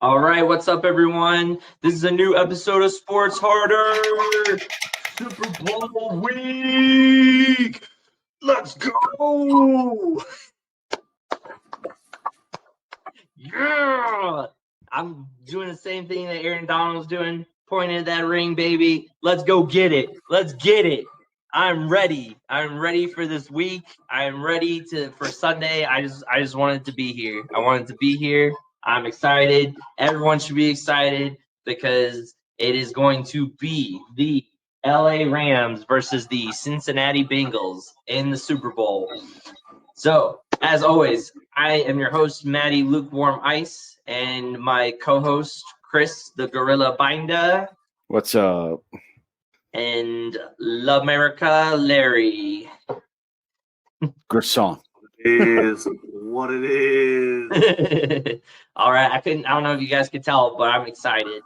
All right, what's up, everyone? This is a new episode of Sports Harder Super Bowl week. Let's go! Yeah! I'm doing the same thing that Aaron Donald's doing, pointing at that ring, baby. Let's go get it. Let's get it. I'm ready. I'm ready for this week. I'm ready for Sunday. I just wanted to be here. I wanted to be here. I'm excited. Everyone should be excited because it is going to be the LA Rams versus the Cincinnati Bengals in the Super Bowl. So, as always, I am your host, Maddie Lukewarm Ice, and my co-host, Chris the Gorilla Binder. What's up? And L'America Larry. Croissant. Is what it is. All right, I don't know if you guys could tell, but I'm excited.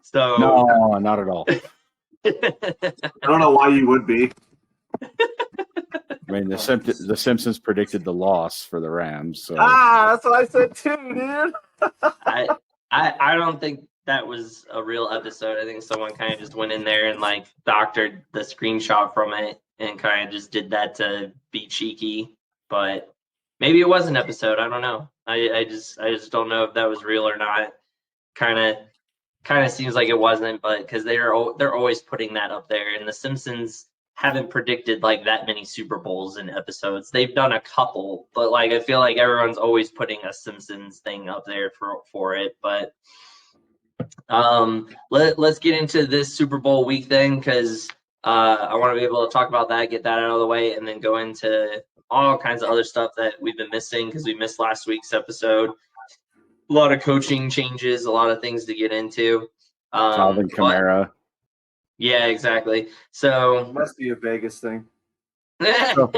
So No, not at all. I don't know why you would be. I mean, the Simpsons predicted the loss for the Rams. So. That's what I said too, dude. I don't think that was a real episode. I think someone kind of just went in there and like doctored the screenshot from it and kind of just did that to be cheeky. But maybe it was an episode. I don't know. I just don't know if that was real or not. Kind of seems like it wasn't, but because they're always putting that up there, and the Simpsons haven't predicted like that many Super Bowls in episodes. They've done a couple, but like I feel like everyone's always putting a Simpsons thing up there for it. But let's get into this Super Bowl week then, because I want to be able to talk about that, get that out of the way, and then go into all kinds of other stuff that we've been missing because we missed last week's episode. A lot of coaching changes, a lot of things to get into. Calvin Kamara. Yeah, exactly. So It must be a Vegas thing. So,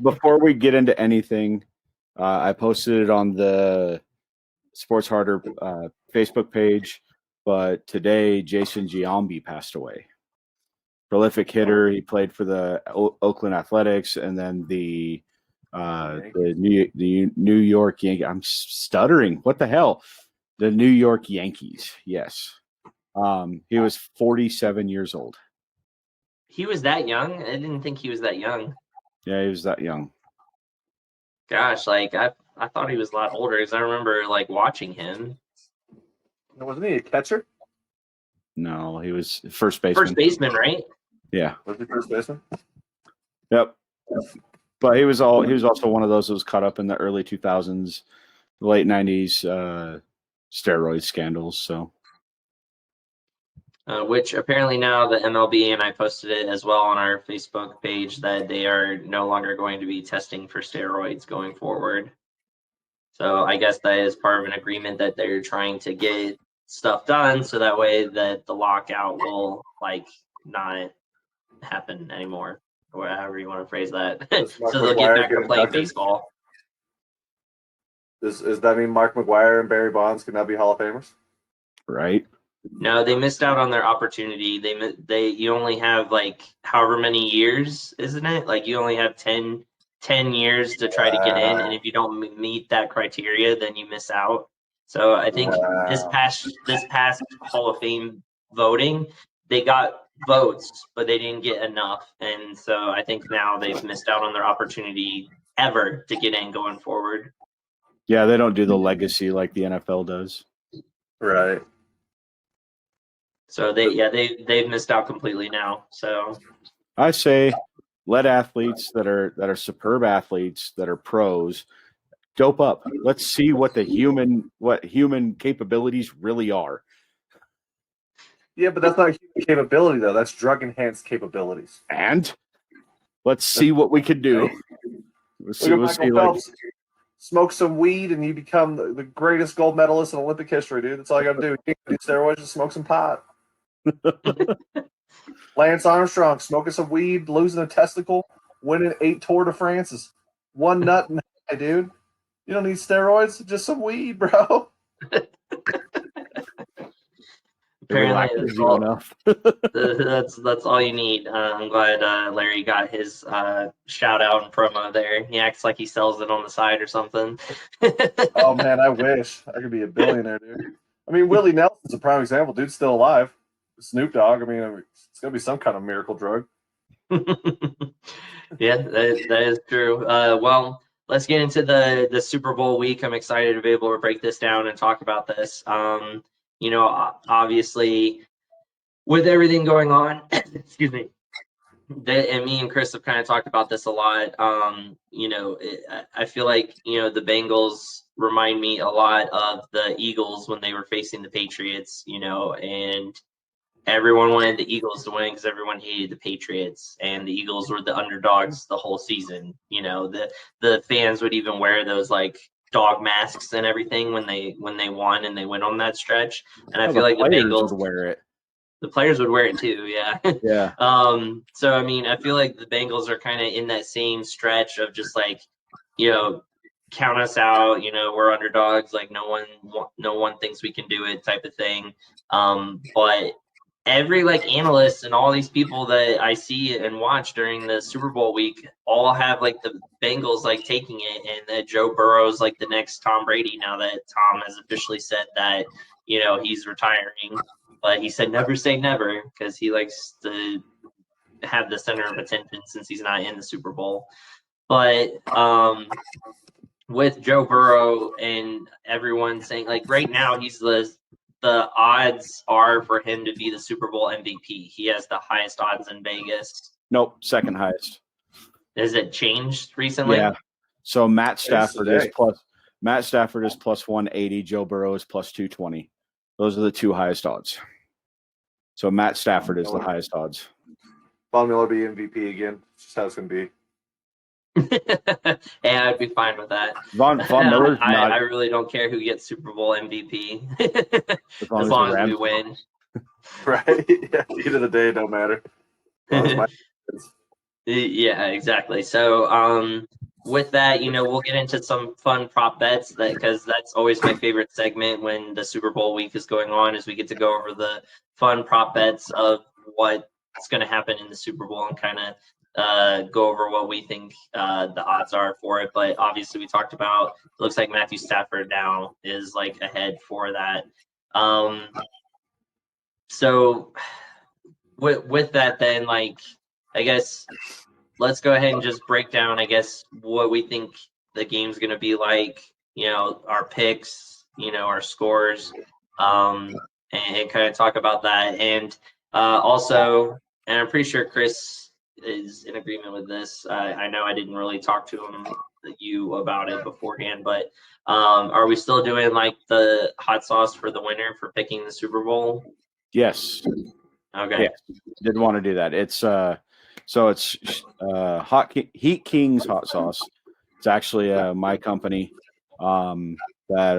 before we get into anything, I posted it on the Sports Harder Facebook page, but today Jason Giambi passed away. Prolific hitter. He played for the Oakland Athletics and then the New York Yankees. I'm stuttering. What the hell? The New York Yankees. Yes. He was 47 years old. He was that young? I didn't think he was that young. Yeah, he was that young. Gosh, like I thought he was a lot older because I remember like watching him. Wasn't he a catcher? No, he was first baseman. First baseman, right? Yeah. Was he first baseman? Yep. But he was also one of those that was caught up in the early 2000s, late 90s steroid scandals. So. Which apparently now the MLB, and I posted it as well on our Facebook page, that they are no longer going to be testing for steroids going forward. So I guess that is part of an agreement that they're trying to get stuff done so that way that the lockout will like not happen anymore, or however you want to phrase that. So they'll get back to playing baseball. Does that mean Mark McGwire and Barry Bonds can now be Hall of Famers? Right. No, they missed out on their opportunity. You only have like however many years, isn't it? Like you only have 10 years to try to get in, and if you don't meet that criteria, then you miss out. So I think this past Hall of Fame voting, they got votes, but they didn't get enough, and so I think now they've missed out on their opportunity ever to get in going forward. Yeah, they don't do the legacy like the NFL does. Right. So they've missed out completely now. So I say let athletes that are superb athletes that are pros dope up. Let's see what human capabilities really are. Yeah, but that's not human capability though. That's drug enhanced capabilities. And let's see what we can do. Smoke some weed and you become the greatest gold medalist in Olympic history, dude. That's all you got to do. You do steroids, just smoke some pot. Lance Armstrong smoking some weed, losing a testicle, winning 8 Tour de France's. One nut and high, dude. You don't need steroids, just some weed, bro. Apparently, relaxes you enough. that's all you need. I'm glad Larry got his shout out and promo there. He acts like he sells it on the side or something. Oh man, I wish I could be a billionaire, dude. I mean, Willie Nelson's a prime example. Dude's still alive. Snoop Dogg. I mean, it's gonna be some kind of miracle drug. Yeah, that is true. Well, let's get into the Super Bowl week. I'm excited to be able to break this down and talk about this. Obviously, with everything going on, excuse me, and me and Chris have kind of talked about this a lot. I feel like the Bengals remind me a lot of the Eagles when they were facing the Patriots. And everyone wanted the Eagles to win because everyone hated the Patriots, and the Eagles were the underdogs the whole season. The fans would even wear those like dog masks and everything when they won and they went on that stretch. And I feel like the Bengals would wear it. The players would wear it too, yeah. Yeah. So I mean, I feel like the Bengals are kind of in that same stretch of just like, count us out. We're underdogs. Like no one thinks we can do it, type of thing. But every like analyst and all these people that I see and watch during the Super Bowl week all have like the Bengals like taking it, and that Joe Burrow's like the next Tom Brady now that Tom has officially said that he's retiring. But he said never say never because he likes to have the center of attention since he's not in the Super Bowl. But with Joe Burrow and everyone saying like right now he's the odds are for him to be the Super Bowl MVP. He has the highest odds in Vegas. Nope, second highest. Has it changed recently? Yeah. So Matt Stafford is plus 180. Joe Burrow is plus 220. Those are the two highest odds. So Matt Stafford is the highest odds. Von Miller be MVP again. It's just how it's going to be. Yeah, I'd be fine with that. Von Miller's not. I really don't care who gets Super Bowl MVP as long as we win. Right? Yeah, end of the day, it don't matter. Yeah, exactly. So with that, we'll get into some fun prop bets because that's always my favorite segment when the Super Bowl week is going on, is we get to go over the fun prop bets of what's going to happen in the Super Bowl and kind of go over what we think the odds are for it. But obviously we talked about, it looks like Matthew Stafford now is like ahead for that. So with that then, like, I guess let's go ahead and just break down, I guess, what we think the game's going to be like, our picks, our scores, and kind of talk about that. And also, and I'm pretty sure Chris is in agreement with this. I know I didn't really talk to you about it beforehand, but are we still doing like the hot sauce for the winner for picking the Super Bowl? Yes. Okay. Yeah. Did want to do that. It's so it's Heat Kings hot sauce. It's actually my company that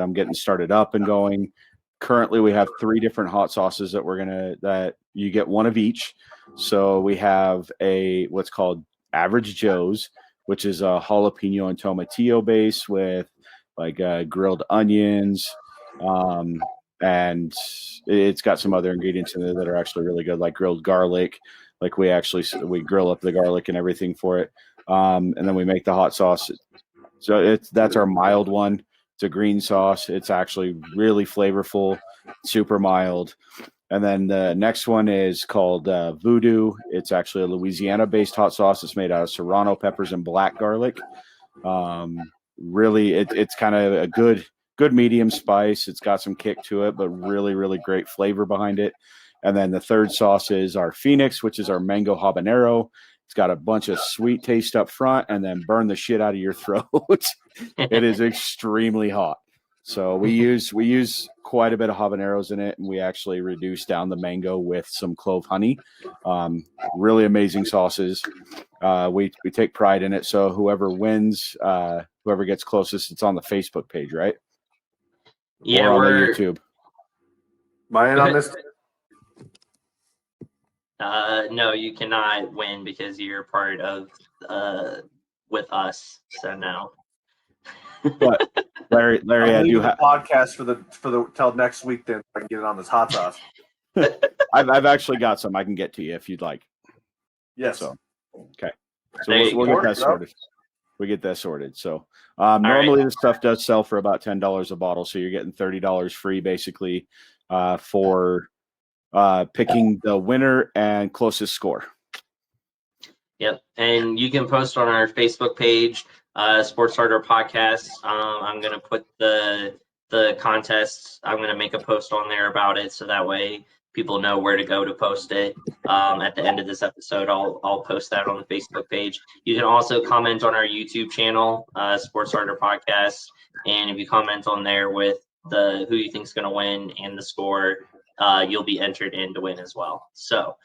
I'm getting started up and going. Currently, we have 3 different hot sauces that you get one of each. So we have what's called Average Joe's, which is a jalapeno and tomatillo base with like grilled onions, and it's got some other ingredients in there that are actually really good, like grilled garlic. Like we grill up the garlic and everything for it, and then we make the hot sauce. So that's our mild one. It's a green sauce. It's actually really flavorful, super mild. And then the next one is called Voodoo. It's actually a Louisiana-based hot sauce. It's made out of serrano peppers and black garlic. Really, it's kind of a good medium spice. It's got some kick to it, but really, really great flavor behind it. And then the third sauce is our Phoenix, which is our mango habanero. It's got a bunch of sweet taste up front and then burn the shit out of your throat. It is extremely hot. So we use quite a bit of habaneros in it, and we actually reduce down the mango with some clove honey. Really amazing sauces. We take pride in it. So whoever wins, whoever gets closest, it's on the Facebook page, right? Yeah, or on the YouTube. Mine on this. No, you cannot win because you're part of with us. So no. But Larry, I do have a podcast for the till next week. Then I can get it on this hot sauce. I've actually got some I can get to you if you'd like. Yes. So, okay. So There you we'll go. get that sorted. We get that sorted. So right. normally this stuff does sell for about $10 a bottle. So you're getting $30 free basically for picking the winner and closest score. Yep. And you can post on our Facebook page, Sports Starter Podcast. I'm going to put the contests. I'm going to make a post on there about it. So that way people know where to go to post it. At the end of this episode, I'll post that on the Facebook page. You can also comment on our YouTube channel, Sports Starter Podcast. And if you comment on there with who you think is going to win and the score, you'll be entered in to win as well. So,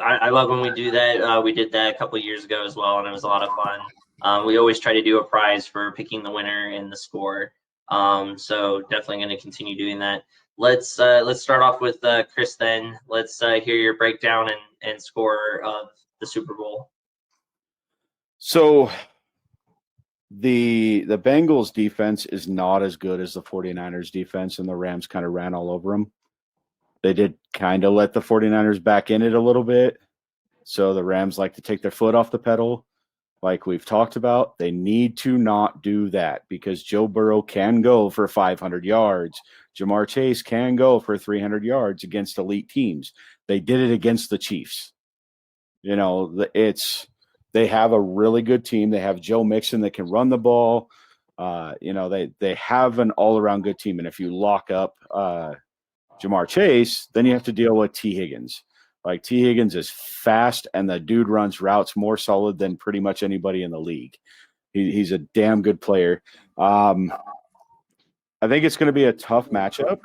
I love when we do that. We did that a couple of years ago as well, and it was a lot of fun. We always try to do a prize for picking the winner and the score. So definitely going to continue doing that. Let's start off with Chris. Then let's hear your breakdown and score of the Super Bowl. So the Bengals defense is not as good as the 49ers defense, and the Rams kind of ran all over them. They did kind of let the 49ers back in it a little bit. So the Rams like to take their foot off the pedal. Like we've talked about, they need to not do that because Joe Burrow can go for 500 yards. Jamar Chase can go for 300 yards against elite teams. They did it against the Chiefs. You know, they have a really good team. They have Joe Mixon that can run the ball. You know, they have an all-around good team. And if you lock up Jamar Chase, then you have to deal with T. Higgins. Like T. Higgins is fast, and the dude runs routes more solid than pretty much anybody in the league. He's a damn good player. I think it's going to be a tough matchup.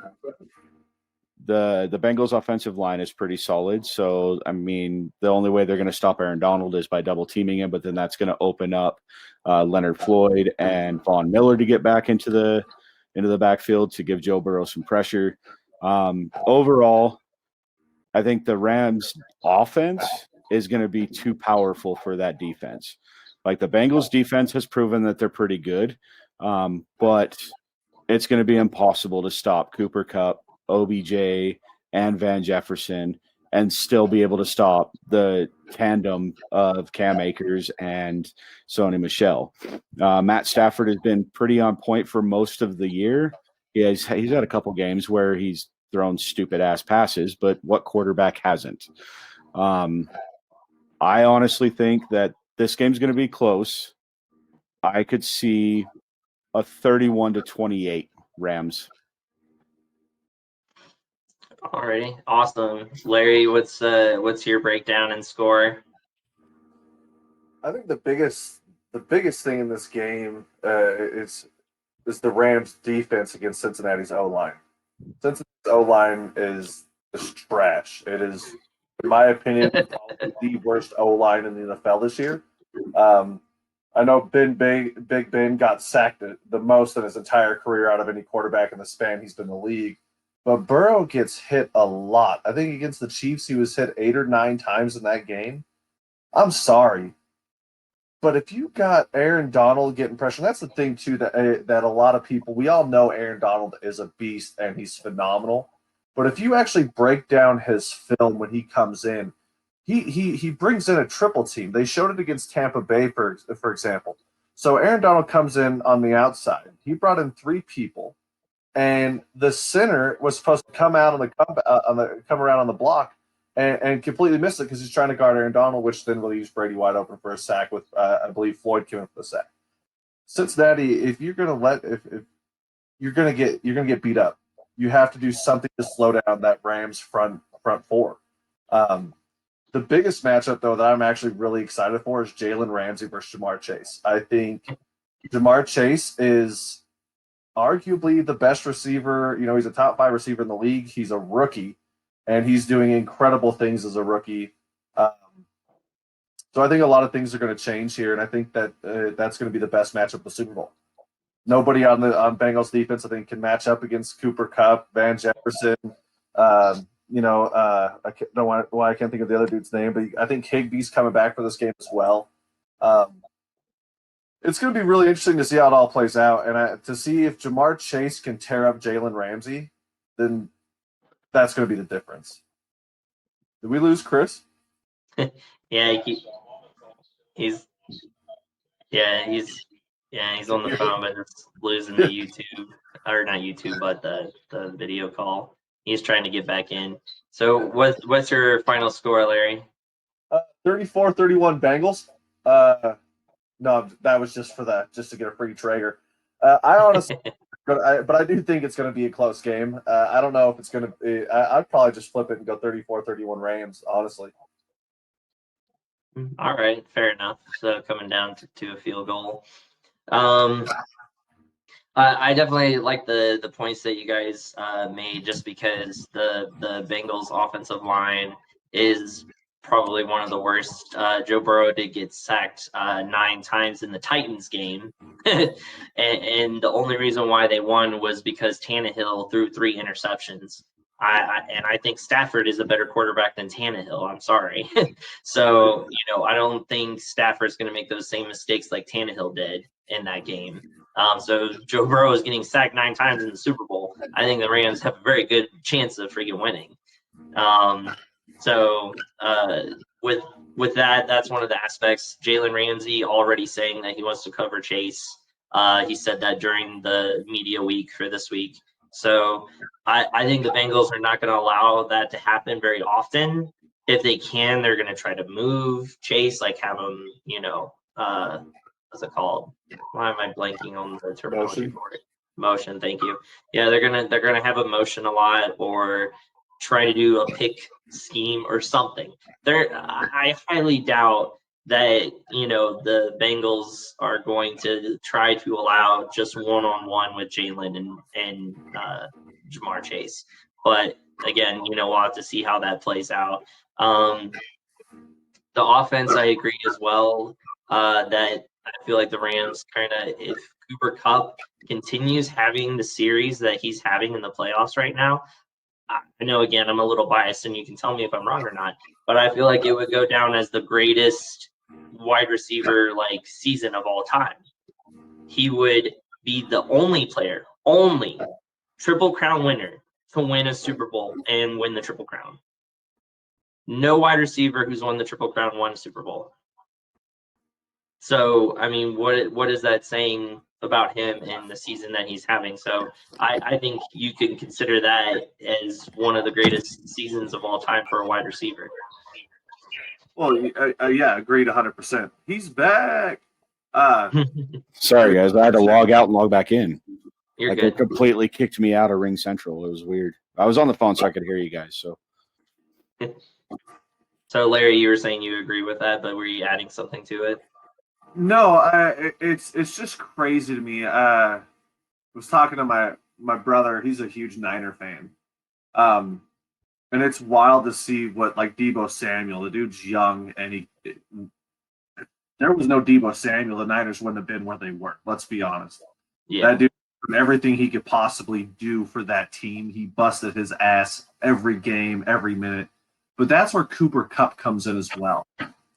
The Bengals offensive line is pretty solid. So, I mean, the only way they're going to stop Aaron Donald is by double teaming him, but then that's going to open up Leonard Floyd and Von Miller to get back into the backfield to give Joe Burrow some pressure. Overall, I think the Rams offense is going to be too powerful for that defense. Like the Bengals defense has proven that they're pretty good, but it's going to be impossible to stop Cooper Kupp, OBJ, and Van Jefferson and still be able to stop the tandem of Cam Akers and Sony Michel. Matt Stafford has been pretty on point for most of the year. He's had a couple games where he's thrown stupid ass passes, but what quarterback hasn't? I honestly think that this game's going to be close. I could see a 31-28 Rams. Alrighty, awesome, Larry. What's your breakdown and score? I think the biggest thing in this game is the Rams' defense against Cincinnati's O-line. Cincinnati's O-line is trash. It is, in my opinion, probably the worst O-line in the NFL this year. I know Big Ben got sacked the most in his entire career out of any quarterback in the span he's been in the league. But Burrow gets hit a lot. I think against the Chiefs, he was hit 8 or 9 times in that game. I'm sorry, but if you got Aaron Donald getting pressure, that's the thing too that a lot of people, we all know Aaron Donald is a beast and he's phenomenal. But if you actually break down his film when he comes in, he brings in a triple team. They showed it against Tampa Bay, for example. So Aaron Donald comes in on the outside. He brought in 3 people. And the center was supposed to come out come around on the block and completely missed it because he's trying to guard Aaron Donald, which then leaves Brady wide open for a sack with I believe Floyd came up for the sack. Cincinnati, if you're gonna you're gonna get beat up, you have to do something to slow down that Rams front 4. The biggest matchup though that I'm actually really excited for is Jalen Ramsey versus Jamar Chase. I think Jamar Chase is arguably the best receiver. You know, he's a top 5 receiver in the league. He's a rookie, and he's doing incredible things as a rookie. So I think a lot of things are going to change here, and I think that that's going to be the best matchup of the Super Bowl. Nobody on Bengals defense, I think, can match up against Cooper Kupp, Van Jefferson. I don't know why I can't think of the other dude's name, but I think Higbee's coming back for this game as well. It's going to be really interesting to see how it all plays out, and to see if Jamar Chase can tear up Jalen Ramsey, then That's going to be the difference. Did we lose Chris? Yeah, he's on the phone, but it's losing the YouTube, or not YouTube, but the video call. He's trying to get back in. So what's your final score, Larry? 34-31 Bengals. No, that was just to get a free Traeger. I honestly, but I do think it's going to be a close game. I don't know if it's going to be. I'd probably just flip it and go 34-31 Rams, honestly. All right, fair enough. So coming down to a field goal. I definitely like the points that you guys made, just because the Bengals offensive line is probably one of the worst. Joe Burrow did get sacked 9 times in the Titans game, and the only reason why they won was because Tannehill threw 3 interceptions. I think Stafford is a better quarterback than Tannehill. I'm sorry. So, I don't think Stafford's going to make those same mistakes like Tannehill did in that game. So Joe Burrow is getting sacked 9 times in the Super Bowl. I think the Rams have a very good chance of freaking winning. With that, that's one of the aspects. Jalen Ramsey already saying that he wants to cover Chase. He said that during the media week for this week. So I think the Bengals are not going to allow that to happen very often. If they can, they're going to try to move Chase, like have him, what's it called? Why am I blanking on the terminology for it? Motion, thank you. Yeah, they're gonna have a motion a lot, or try to do a pick scheme or something. I highly doubt that the Bengals are going to try to allow just one-on-one with Jalen and Jamar Chase. But again, we'll have to see how that plays out. The offense, I agree as well, that I feel like the Rams if Cooper Kupp continues having the series that he's having in the playoffs right now, I know, again, I'm a little biased, and you can tell me if I'm wrong or not, but I feel like it would go down as the greatest wide receiver season of all time. He would be the only Triple Crown winner to win a Super Bowl and win the Triple Crown. No wide receiver who's won the Triple Crown won a Super Bowl. So, I mean, what is that saying about him and the season that he's having? So I think you can consider that as one of the greatest seasons of all time for a wide receiver. Well, yeah, agreed 100%. He's back. Sorry, guys. I had to log out and log back in. You're good. It completely kicked me out of Ring Central. It was weird. I was on the phone, so I could hear you guys. So, Larry, you were saying you agree with that, but were you adding something to it? No, it's just crazy to me. I was talking to my brother. He's a huge Niner fan, and it's wild to see what Deebo Samuel. The dude's young, and there was no Deebo Samuel, the Niners wouldn't have been where they were. Let's be honest. Yeah. That dude, everything he could possibly do for that team, he busted his ass every game, every minute. But that's where Cooper Kupp comes in as well.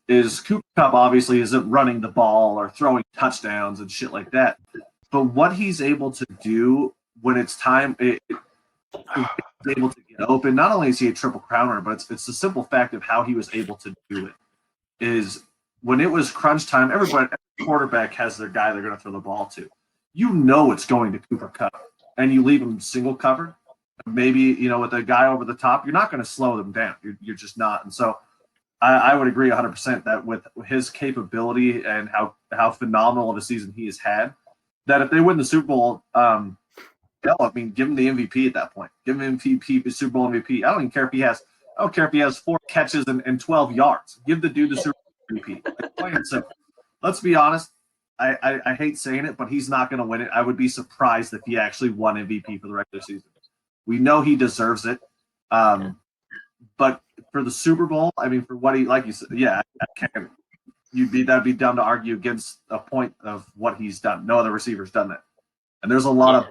Cooper Kupp obviously isn't running the ball or throwing touchdowns and shit like that. But what he's able to do when it's time, he's able to get open. Not only is he a Triple Crowner, but it's the simple fact of how he was able to do it. Is when it was crunch time, every quarterback has their guy they're going to throw the ball to. It's going to Cooper Kupp, and you leave him single covered. Maybe, with a guy over the top, you're not going to slow them down. You're just not. And so I would agree 100% that with his capability and how phenomenal of a season he has had, that if they win the Super Bowl, hell, I mean, give him the MVP at that point. Give him MVP, Super Bowl MVP. I don't care if he has 4 catches and 12 yards. Give the dude the Super Bowl MVP. Plain and simple. Let's be honest. I hate saying it, but he's not going to win it. I would be surprised if he actually won MVP for the regular season. We know he deserves it. But for the Super Bowl, I mean, for what he, like you said, yeah, that'd be dumb to argue against a point of what he's done. No other receiver's done that. And there's a lot of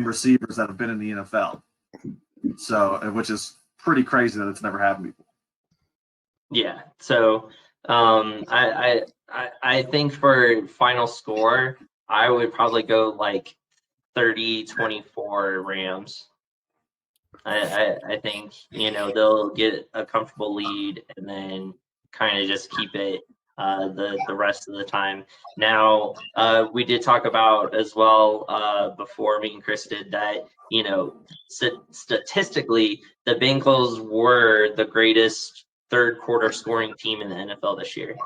receivers that have been in the NFL. So, which is pretty crazy that it's never happened before. Yeah. So, I think for final score, I would probably go 30-24 Rams. I think, they'll get a comfortable lead and then kind of just keep it the rest of the time. Now, we did talk about as well before me and Chris did that, statistically, the Bengals were the greatest third quarter scoring team in the NFL this year.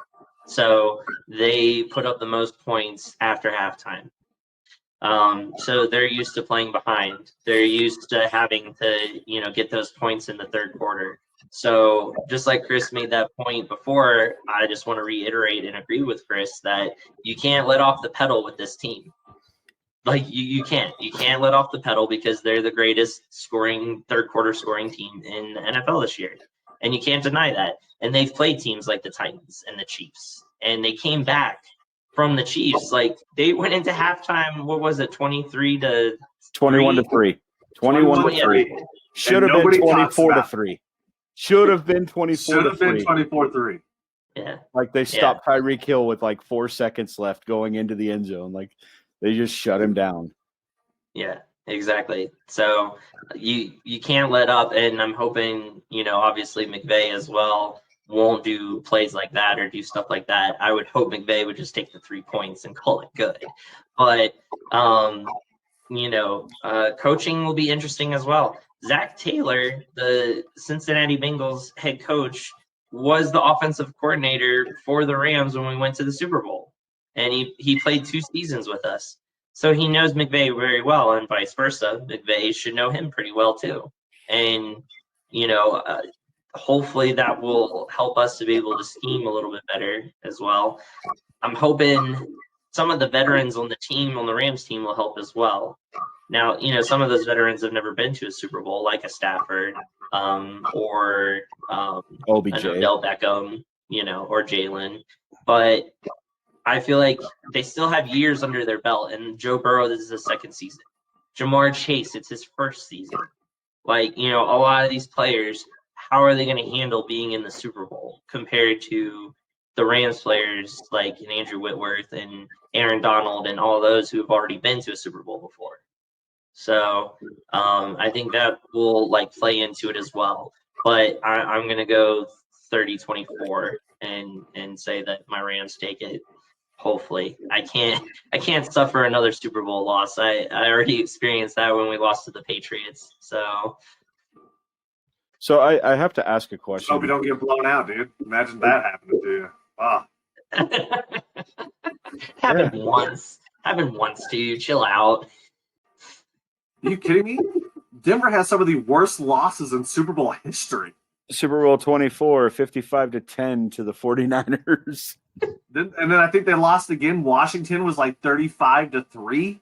So they put up the most points after halftime. So they're used to playing behind. They're used to having to, get those points in the third quarter. So just like Chris made that point before, I just want to reiterate and agree with Chris that you can't let off the pedal with this team. Like you can't let off the pedal because they're the greatest third quarter scoring team in the NFL this year. And you can't deny that. And they've played teams like the Titans and the Chiefs, and they came back from the Chiefs. Like they went into halftime, what was it, 21 to 3. 21 to 3. Should have been 24 to 3. Should have been 24 to 3. 24-3. Yeah. Like they stopped Tyreek Hill with like 4 seconds left going into the end zone. Like they just shut him down. Yeah, exactly. So you can't let up, and I'm hoping, obviously McVay as well won't do plays like that or do stuff like that. I would hope McVay would just take the 3 points and call it good. But coaching will be interesting as well. Zach Taylor, the Cincinnati Bengals head coach, was the offensive coordinator for the Rams when we went to the Super Bowl. And he played 2 seasons with us. So he knows McVay very well, and vice versa. McVay should know him pretty well too. And, hopefully that will help us to be able to scheme a little bit better as well. I'm hoping some of the veterans on the Rams team will help as well. Now, some of those veterans have never been to a Super Bowl, like a Stafford or OBJ, Odell Beckham, or Jalen. But I feel like they still have years under their belt, and Joe Burrow, this is his second season. Jamar Chase, it's his first season. Like, a lot of these players, how are they going to handle being in the Super Bowl compared to the Rams players like Andrew Whitworth and Aaron Donald and all those who have already been to a Super Bowl before? So I think that will play into it as well. But I'm going to go 30-24 and say that my Rams take it. Hopefully, I can't suffer another Super Bowl loss. I already experienced that when we lost to the Patriots. So I have to ask a question. Hope you don't get blown out, dude. Imagine that happening to you. Wow. Happened once, dude. Chill out. Are you kidding me? Denver has some of the worst losses in Super Bowl history. Super Bowl 24, 55-10 to the 49ers. And then I think they lost again. Washington was like 35-3.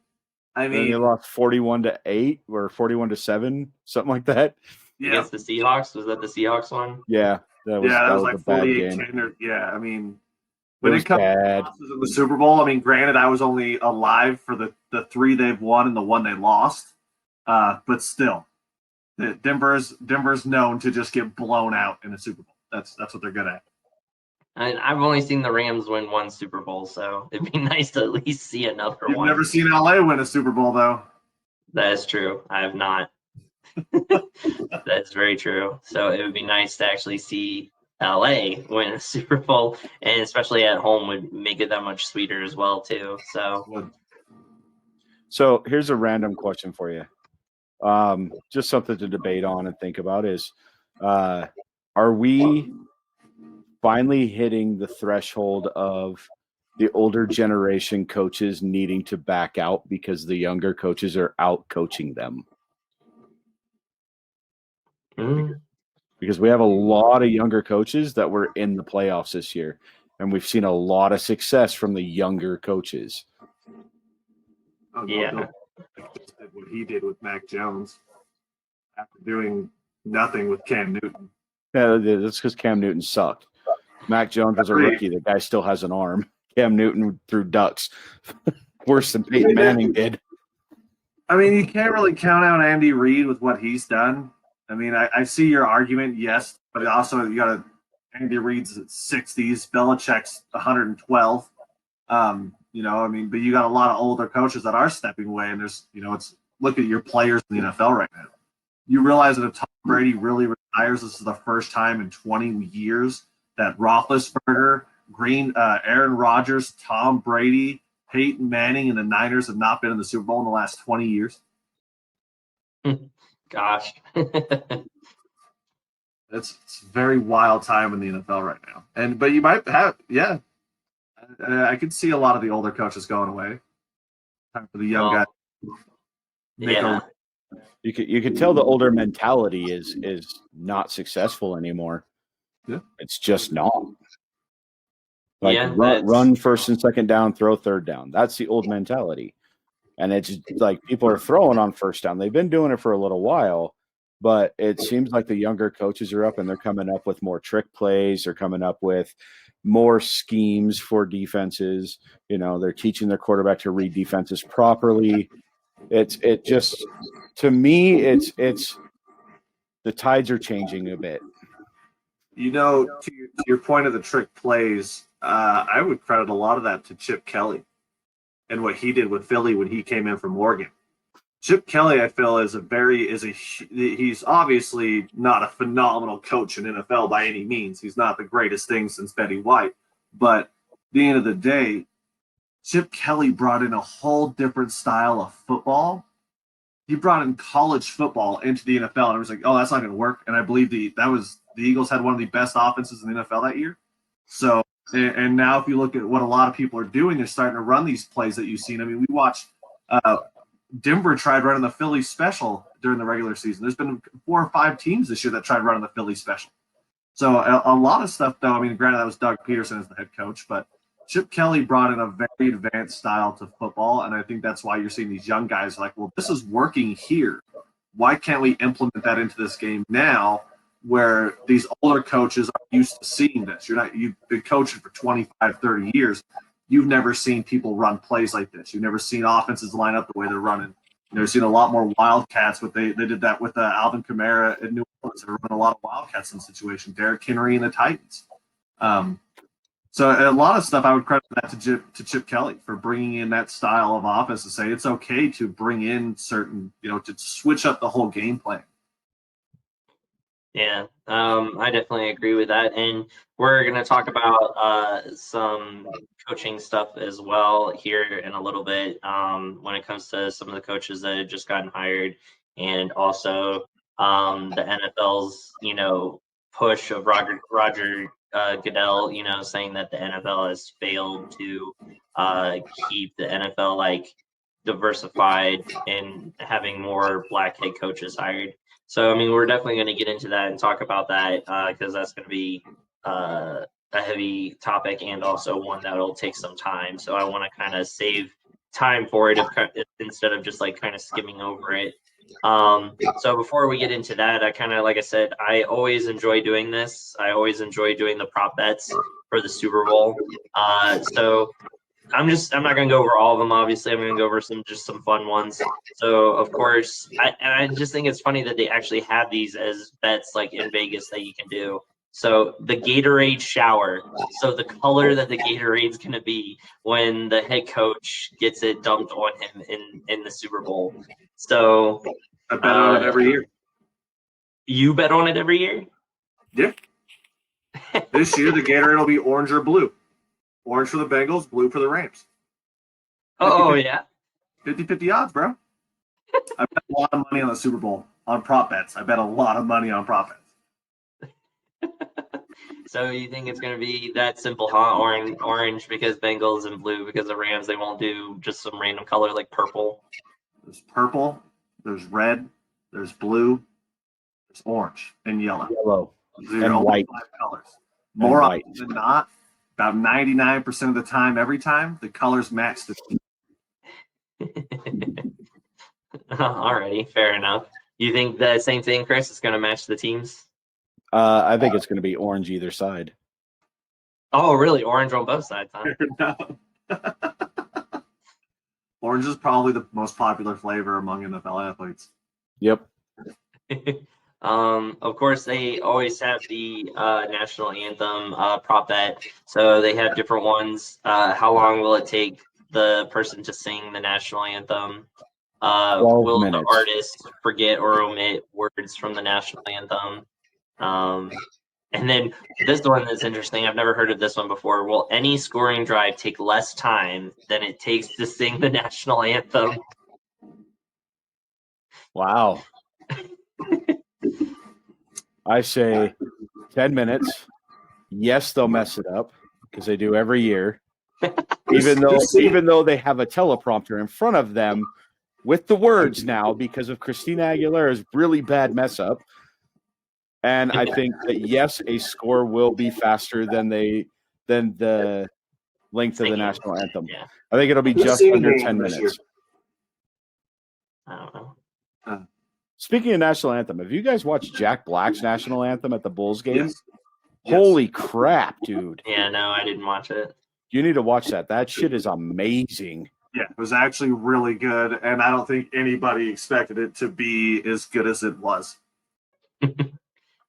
I mean, and they lost 41-8 or 41-7, something like that. Yeah. Against the Seahawks? Was that the Seahawks one? Yeah, that was like a bad 48-10. Yeah, I mean, when it comes bad. to losses in the Super Bowl, I mean, granted, I was only alive for the 3 they've won and the 1 they lost, but still, Denver's known to just get blown out in a Super Bowl. That's what they're good at. And I've only seen the Rams win 1 Super Bowl, so it'd be nice to at least see another one. You've never seen LA win a Super Bowl, though. That is true. I have not. That's very true. So it would be nice to actually see LA win a Super Bowl, and especially at home would make it that much sweeter as well, too. So here's a random question for you. Just something to debate on and think about is, are we finally hitting the threshold of the older generation coaches needing to back out because the younger coaches are out coaching them? Because we have a lot of younger coaches that were in the playoffs this year, and we've seen a lot of success from the younger coaches. Yeah. What he did with Mac Jones after doing nothing with Cam Newton. Yeah, that's because Cam Newton sucked. Mac Jones was a rookie. The guy still has an arm. Cam Newton threw ducks worse than Peyton Manning did. I mean, you can't really count out Andy Reid with what he's done. I mean, I see your argument, yes, but also you got Andy Reid's at 60s, Belichick's 112. I mean, but you got a lot of older coaches that are stepping away, and there's, it's look at your players in the NFL right now. You realize that if Tom Brady really retires, this is the first time in 20 years that Roethlisberger, Aaron Rodgers, Tom Brady, Peyton Manning, and the Niners have not been in the Super Bowl in the last 20 years. Gosh. It's a very wild time in the NFL right now. But you might have, yeah. I could see a lot of the older coaches going away. Time for the young guys. Yeah. You could tell the older mentality is not successful anymore. Yeah. It's just not. Like Yeah, run first and second down, throw third down. That's the old mentality. And it's like people are throwing on first down. They've been doing it for a little while, but it seems like the younger coaches are up and they're coming up with more trick plays. They're coming up with more schemes for defenses. You know, they're teaching their quarterback to read defenses properly. It just, to me, it's the tides are changing a bit. You know, to your point of the trick plays, I would credit a lot of that to Chip Kelly and what he did with Philly when he came in from Oregon. Chip Kelly, I feel, he's obviously not a phenomenal coach in NFL by any means. He's not the greatest thing since Betty White. But at the end of the day, Chip Kelly brought in a whole different style of football. He brought in college football into the NFL, and it was like, oh, that's not going to work. And I believe the Eagles had one of the best offenses in the NFL that year. So, and now if you look at what a lot of people are doing, they're starting to run these plays that you've seen. I mean, we watched Denver tried running the Philly special during the regular season. There's been 4 or 5 teams this year that tried running the Philly special. So a lot of stuff, though. I mean, granted, that was Doug Peterson as the head coach, but Chip Kelly brought in a very advanced style to football, and I think that's why you're seeing these young guys like, well, this is working here. Why can't we implement that into this game now where these older coaches are used to seeing this? You've been coaching for 25, 30 years. You've never seen people run plays like this. You've never seen offenses line up the way they're running. You've never seen a lot more Wildcats, but they did that with Alvin Kamara in New Orleans. They were running a lot of Wildcats in the situation. Derrick Henry and the Titans. So a lot of stuff I would credit that to Chip Kelly for bringing in that style of offense to say it's okay to bring in certain, to switch up the whole game plan. Yeah, I definitely agree with that. And we're going to talk about some coaching stuff as well here in a little bit when it comes to some of the coaches that have just gotten hired, and also the NFL's, push of Roger Goodell, saying that the NFL has failed to keep the NFL like diversified and having more black head coaches hired. So, I mean, we're definitely going to get into that and talk about that because that's going to be a heavy topic and also one that'll take some time. So I want to kind of save time for it instead of just like kind of skimming over it. So before we get into that, I kind of, like I said, I always enjoy doing this. I always enjoy doing the prop bets for the Super Bowl. So I'm not going to go over all of them, obviously. I'm going to go over some fun ones. So, of course, I just think it's funny that they actually have these as bets like in Vegas that you can do. So the Gatorade shower. So the color that the Gatorade's going to be when the head coach gets it dumped on him in the Super Bowl. So I bet on it every year. You bet on it every year? Yeah. This year, the Gatorade will be orange or blue. Orange for the Bengals, blue for the Rams. Oh, yeah. 50-50 odds, bro. I bet a lot of money on the Super Bowl on prop bets. I bet a lot of money on prop bets. So you think it's going to be that simple, huh? Orange because Bengals and blue because the Rams, they won't do just some random color like purple? There's purple, there's red, there's blue, there's orange, and yellow. And white. 5 colors. More often than not, about 99% of the time, every time, the colors match the Alrighty, fair enough. You think the same thing, Chris? It's going to match the teams? I think it's going to be orange either side. Oh, really? Orange on both sides, huh? No. Orange is probably the most popular flavor among NFL athletes. Yep. Of course, they always have the national anthem prop bet. So they have different ones. How long will it take the person to sing the national anthem? Will the minutes. artist forget or omit words from the national anthem? And then this one is interesting. I've never heard of this one before. Will any scoring drive take less time than it takes to sing the national anthem? Wow. I say 10 minutes. Yes, they'll mess it up because they do every year. Even though they have a teleprompter in front of them with the words now because of Christina Aguilera's really bad mess up. And I think that yes, a score will be faster than the length of the national anthem. Yeah. I think it'll be just under 10 minutes. I don't know. Speaking of national anthem, have you guys watched Jack Black's national anthem at the Bulls game? Yes. Holy crap, dude. Yeah, no, I didn't watch it. You need to watch that. That shit is amazing. Yeah, it was actually really good, and I don't think anybody expected it to be as good as it was.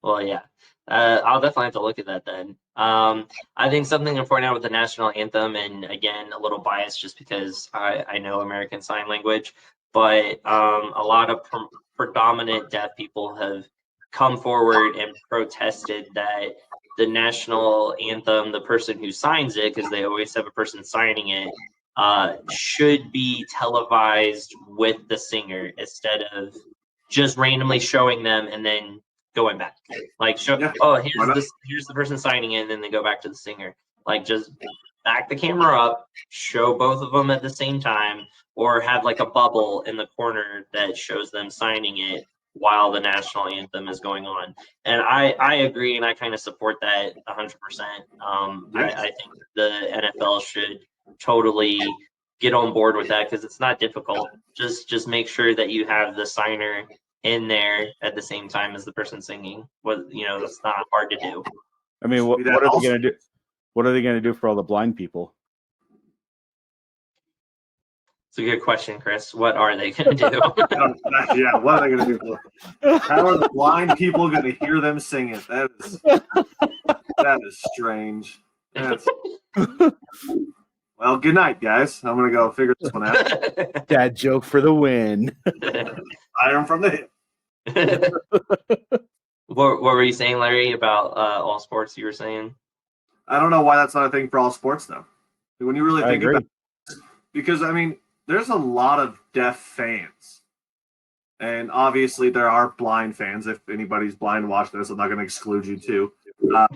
Well, yeah. I'll definitely have to look at that then. I think something to point out with the national anthem, and again, a little biased just because I know American Sign Language, but a lot of predominant deaf people have come forward and protested that the national anthem, the person who signs it, because they always have a person signing it, should be televised with the singer instead of just randomly showing them and then going back. Like show, here's the person signing it, and then they go back to the singer. Like just back the camera up, show both of them at the same time, or have like a bubble in the corner that shows them signing it while the national anthem is going on. And I agree, and I kind of support that 100%. I think the NFL should totally get on board with that because it's not difficult. Just make sure that you have the signer in there at the same time as the person singing. It's not hard to do. I mean, what are they going to do? What are they going to do for all the blind people? It's a good question, Chris. What are they going to do? Yeah, what are they going to do? How are the blind people going to hear them sing it? That is strange. Well, good night, guys. I'm going to go figure this one out. Dad joke for the win. Iron from the hip. What were you saying, Larry, about all sports you were saying? I don't know why that's not a thing for all sports, though. When you really think about it. Because, I mean, there's a lot of deaf fans. And obviously there are blind fans. If anybody's blind watching this, I'm not going to exclude you too. But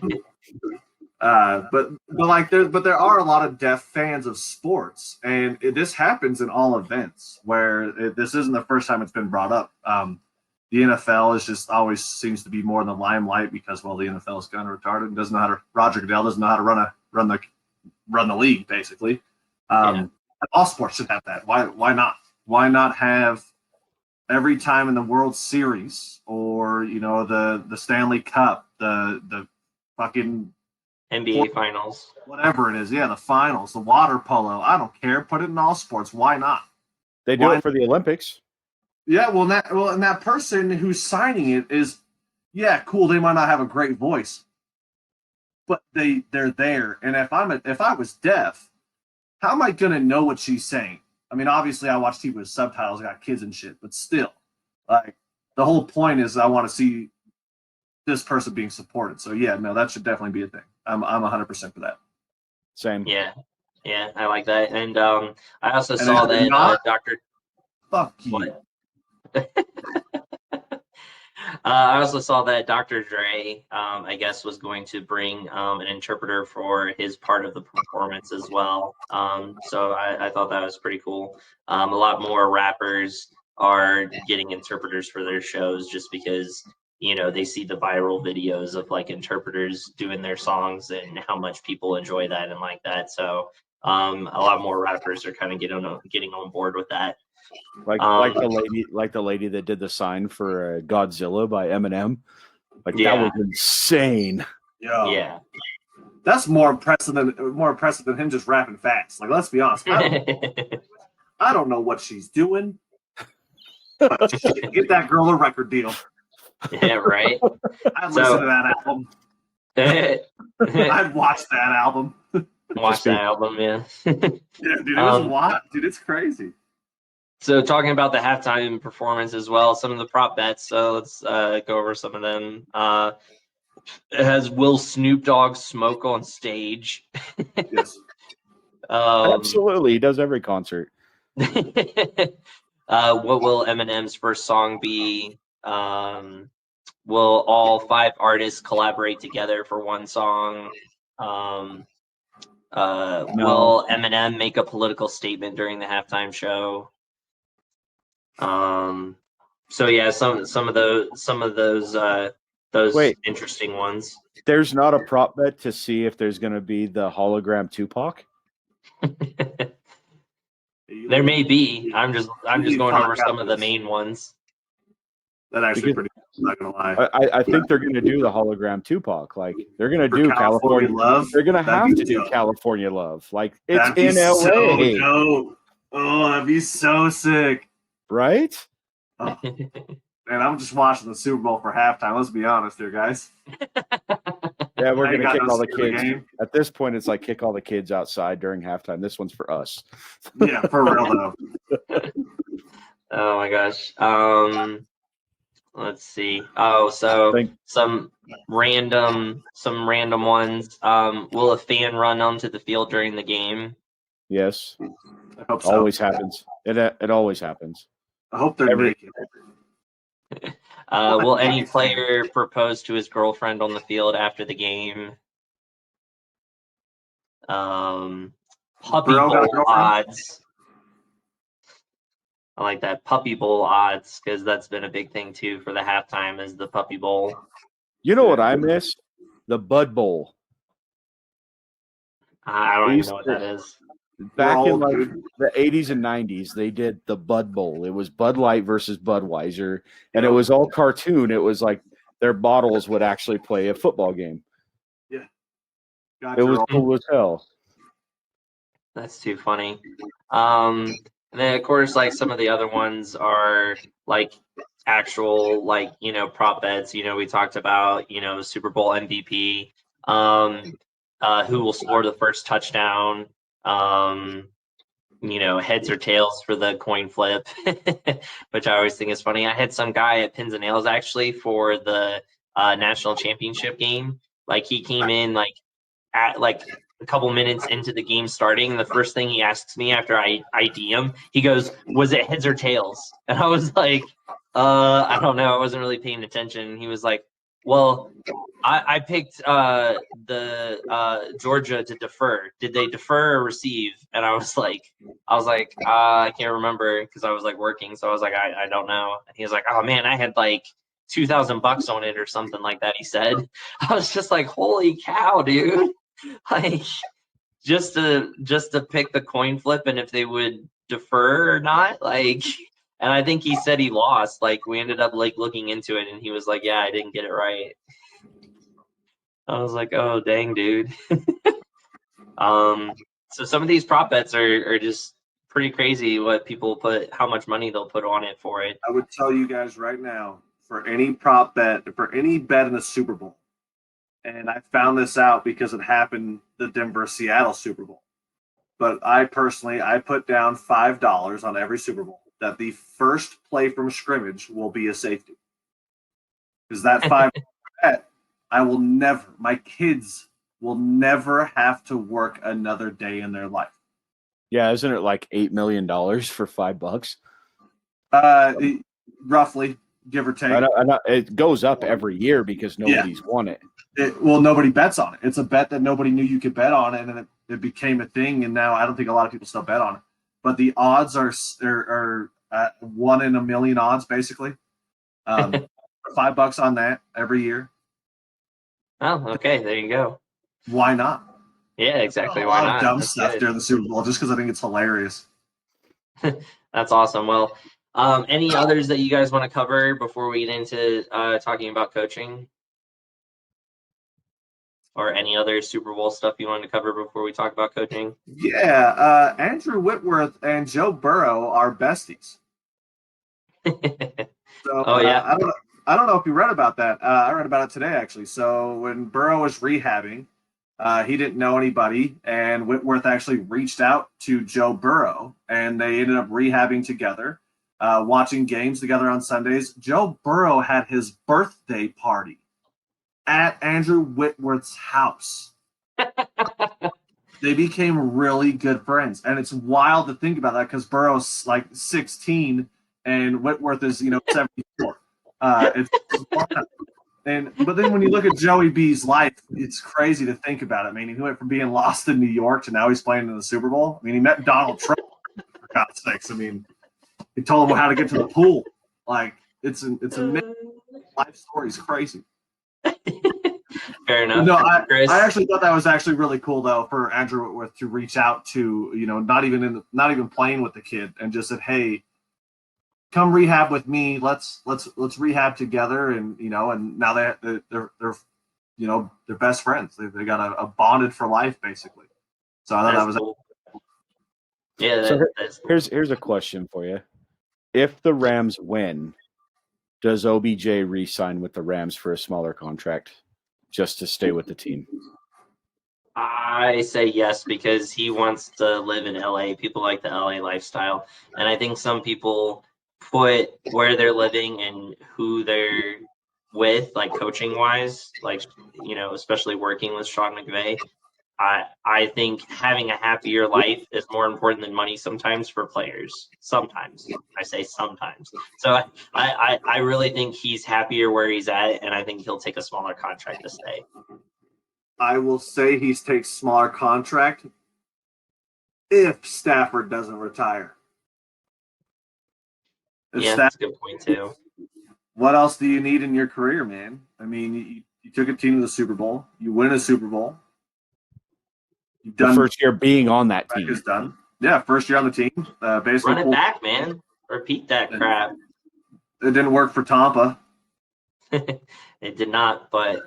there are a lot of deaf fans of sports, and this happens in all events where this isn't the first time it's been brought up. The NFL is just always seems to be more in the limelight because, well, the NFL is kind of retarded and doesn't know how to. Roger Goodell doesn't know how to run the league, basically. All sports should have that. Why not? Why not have every time in the World Series or the Stanley Cup, the fucking NBA finals, whatever it is, the finals, the water polo. I don't care. Put it in all sports. Why not? They do it for the Olympics. Yeah, and that person who's signing it is, cool. They might not have a great voice, but they're there. And if I was deaf, how am I gonna know what she's saying? I mean, obviously, I watch TV with subtitles. I got kids and shit, but still, like the whole point is, I want to see this person being supported. So that should definitely be a thing. I'm 100% for that. Same. Yeah, I like that. And I also saw that Dr. Fuck you. What? I also saw that Dr. Dre, I guess, was going to bring an interpreter for his part of the performance as well. So I thought that was pretty cool. A lot more rappers are getting interpreters for their shows just because they see the viral videos of like interpreters doing their songs and how much people enjoy that and like that. So a lot more rappers are kind of getting on board with that. Like the lady that did the sign for Godzilla by Eminem. That was insane. Yeah. That's more impressive than him just rapping fast. Like, let's be honest. I don't know what she's doing. But get that girl a record deal. Yeah, right. I'd listen to that album. I'd watch that album. Watch that album, yeah. Yeah, dude, it was a lot. Dude, it's crazy. So talking about the halftime performance as well, some of the prop bets. So let's go over some of them. It has Will Snoop Dogg smoke on stage? Yes. Absolutely, he does every concert. What will Eminem's first song be? Will all 5 artists collaborate together for one song? No. Will Eminem make a political statement during the halftime show? So yeah, some of those Wait. interesting ones. There's not a prop bet to see if there's going to be the hologram Tupac. There may be. I'm just going over some of the main ones. That actually pretty cool, I'm not gonna lie. I think they're going to do the hologram Tupac. Like they're going to do California Love. They're going to have to do California Love. Like it's in LA. So oh, that'd be so sick, right? Oh. Man, I'm just watching the Super Bowl for halftime. Let's be honest here, guys. Yeah, we're going to kick all the kids. At this point, it's like kick all the kids outside during halftime. This one's for us. Yeah, for real though. Oh my gosh. Let's see. Oh, so some random ones. Will a fan run onto the field during the game? Yes. I hope so. Always happens. It always happens. I hope they're naked. Will any player propose to his girlfriend on the field after the game? Puppy bowl odds. I like that Puppy Bowl odds because that's been a big thing too for the halftime is the Puppy Bowl. You know what I miss? The Bud Bowl. I don't even know what that is. Back in like the 80s and 90s, they did the Bud Bowl. It was Bud Light versus Budweiser, and it was all cartoon. It was like their bottles would actually play a football game. Yeah. It was cool as hell. That's too funny. And then, of course, like some of the other ones are like actual, like, you know, prop bets. You know, we talked about, you know, Super Bowl MVP, who will score the first touchdown, you know, heads or tails for the coin flip, which I always think is funny. I had some guy at Pins and Nails actually for the national championship game. Like he came in like at like a couple minutes into the game starting, and the first thing he asks me after I ID him, he goes, "Was it heads or tails?" And I was like, I don't know. I wasn't really paying attention. He was like, "Well, I picked the Georgia to defer. Did they defer or receive?" And I was like, I can't remember because I was like working. So I was like, I don't know. And he was like, "Oh man, I had like $2,000 on it or something like that." He said. I was just like, "Holy cow, dude!" Like just to pick the coin flip and if they would defer or not. Like, and I think he said he lost. Like we ended up like looking into it, and he was like, "Yeah, I didn't get it right." I was like, "Oh, dang, dude." So some of these prop bets are just pretty crazy. What people how much money they'll put on it for it. I would tell you guys right now, for any prop bet, for any bet in the Super Bowl, and I found this out because it happened the Denver-Seattle Super Bowl. But I personally, I put down $5 on every Super Bowl that the first play from scrimmage will be a safety. Because that $5 bet, my kids will never have to work another day in their life. Yeah, isn't it like $8 million for $5? Roughly, give or take. I know, it goes up every year because nobody's won it. Nobody bets on it. It's a bet that nobody knew you could bet on, and then it became a thing. And now I don't think a lot of people still bet on it. But the odds are 1 in a million odds, basically. $5 on that every year. Oh, okay. There you go. Why not? Yeah, exactly. A Why lot not? of dumb stuff during the Super Bowl just because I think it's hilarious. That's awesome. Well, any others that you guys want to cover before we get into talking about coaching? Or any other Super Bowl stuff you want to cover before we talk about coaching? Yeah, Andrew Whitworth and Joe Burrow are besties. So, yeah. I don't know if you read about that. I read about it today, actually. So when Burrow was rehabbing, He didn't know anybody, and Whitworth actually reached out to Joe Burrow, and they ended up rehabbing together, watching games together on Sundays. Joe Burrow had his birthday party at Andrew Whitworth's house. They became really good friends, and it's wild to think about that because Burrow's like 16 and Whitworth is 74. It's wild. But then when you look at Joey B's life, it's crazy to think about it. I mean, he went from being lost in New York to now he's playing in the Super Bowl. I mean, he met Donald Trump, for God's sakes. I mean, he told him how to get to the pool. Like, it's an amazing life story. It's crazy. Fair enough. No, I actually thought that was actually really cool though for Andrew Whitworth to reach out to not even playing with the kid and just said, hey, come rehab with me. Let's rehab together, and and now they're best friends. They got a bonded for life basically. So I thought that was cool. Yeah. That's cool. Here's a question for you: if the Rams win, does OBJ re-sign with the Rams for a smaller contract just to stay with the team? I say yes because he wants to live in LA. People like the LA lifestyle, and I think some people put where they're living and who they're with, like coaching wise, like especially working with Sean McVay. I think having a happier life is more important than money sometimes for players. Sometimes. I say sometimes. So I really think he's happier where he's at, and I think he'll take a smaller contract to stay. I will say he takes smaller contract if Stafford doesn't retire. That's a good point too. What else do you need in your career, man? I mean, you took a team to the Super Bowl. You win a Super Bowl. You've done the first year being on that team. Is done. Yeah, first year on the team. Basically, run it back, man. Repeat that crap. It didn't work for Tampa. It did not, but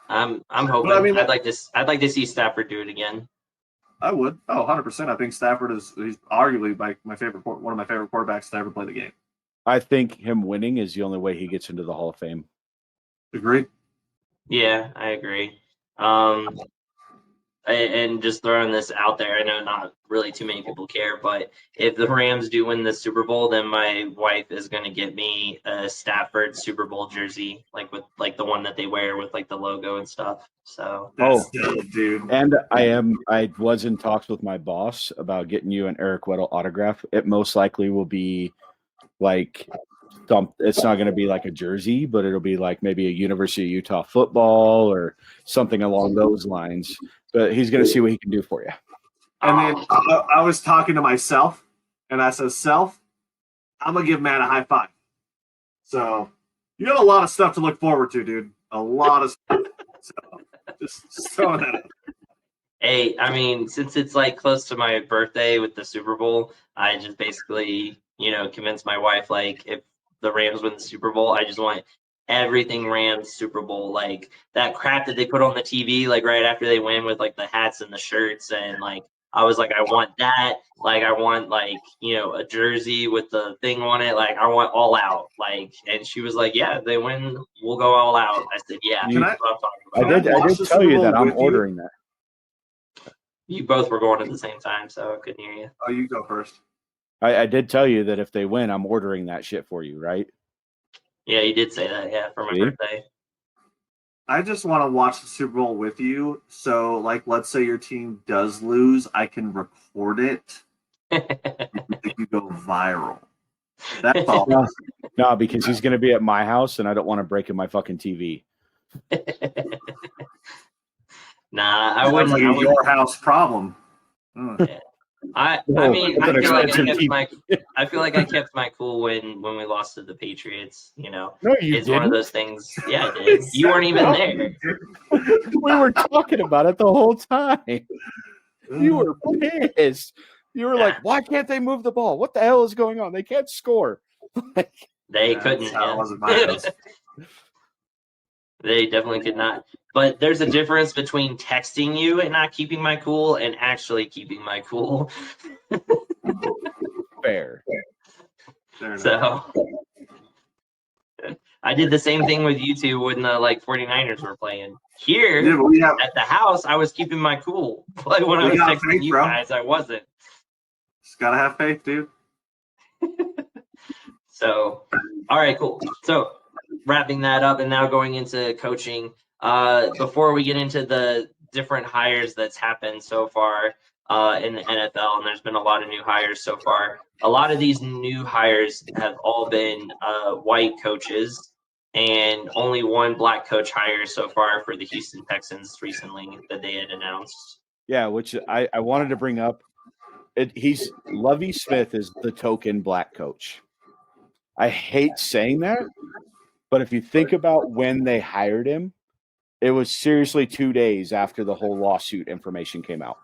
I'm hoping. Well, I mean, I'd like to see Stafford do it again. I would. 100%. I think Stafford he's arguably one of my favorite quarterbacks to ever play the game. I think him winning is the only way he gets into the Hall of Fame. Agreed. Yeah, I agree. And just throwing this out there, I know not really too many people care, but if the Rams do win the Super Bowl, then my wife is going to get me a Stafford Super Bowl jersey, with the one that they wear with the logo and stuff. So that's dope, dude. And I was in talks with my boss about getting you an Eric Weddle autograph. It most likely will be it's not going to be like a jersey, but it'll be like maybe a University of Utah football or something along those lines. But he's going to see what he can do for you. And then I was talking to myself, and I said, "Self, I'm gonna give Matt a high five." So you got a lot of stuff to look forward to, dude. A lot of stuff. So just throwing that out. Hey, I mean, since it's close to my birthday with the Super Bowl, I just basically, convinced my wife if the Rams win the Super Bowl, I just want everything Rams Super Bowl, that crap that they put on the TV, right after they win with the hats and the shirts, and I was I want that, I want a jersey with the thing on it, I want all out, and she was yeah, they win, we'll go all out. I said, yeah. I did tell you that I'm ordering that. You both were going at the same time, so I couldn't hear you. Oh, you go first. I did tell you that if they win, I'm ordering that shit for you, right? Yeah, you did say that, yeah, for my birthday. I just want to watch the Super Bowl with you. So, let's say your team does lose, I can record it. You go viral. That's all. No, because he's going to be at my house, and I don't want to break in my fucking TV. Nah, I wouldn't. Your house problem. Yeah. I mean, I feel like I kept my cool when we lost to the Patriots. No, it's didn't. One of those things. Yeah, I did. You weren't even there. We were talking about it the whole time. You were pissed. You were like, "Why can't they move the ball? What the hell is going on? They can't score." They couldn't. Yeah. They definitely could not. But there's a difference between texting you and not keeping my cool and actually keeping my cool. Fair. So, I did the same thing with you two when the 49ers were playing. Here Yeah, but we at the house, I was keeping my cool. But when I was got texting faith, you bro. guys, I wasn't. Just gotta have faith, dude. So, all right, cool. So, wrapping that up and now going into coaching. Before we get into the different hires that's happened so far in the NFL, and there's been a lot of new hires so far. A lot of these new hires have all been white coaches, and only one black coach hire so far for the Houston Texans recently that they had announced. Yeah, which I wanted to bring up. Lovie Smith is the token black coach. I hate saying that, but if you think about when they hired him, it was seriously 2 days after the whole lawsuit information came out.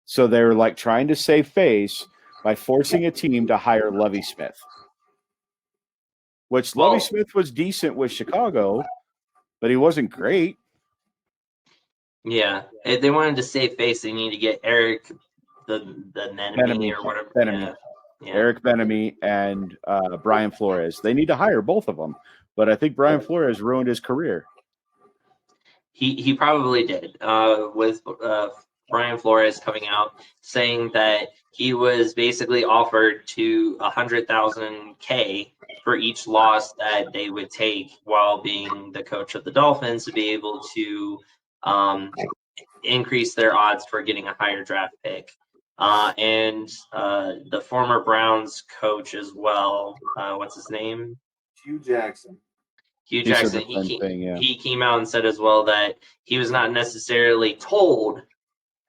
So they were like trying to save face by forcing a team to hire Lovie Smith, which Lovie Smith was decent with Chicago, but he wasn't great. Yeah, if they wanted to save face, they need to get Eric the Bieniemy or whatever. Bieniemy. Yeah. Eric Bieniemy and Brian Flores. They need to hire both of them, but I think Brian Flores ruined his career. He probably did with Brian Flores coming out saying that he was basically offered to 100,000 K for each loss that they would take while being the coach of the Dolphins to be able to increase their odds for getting a higher draft pick. And the former Browns coach as well, what's his name? Hugh Jackson. Hugh Jackson, he came out and said as well that he was not necessarily told,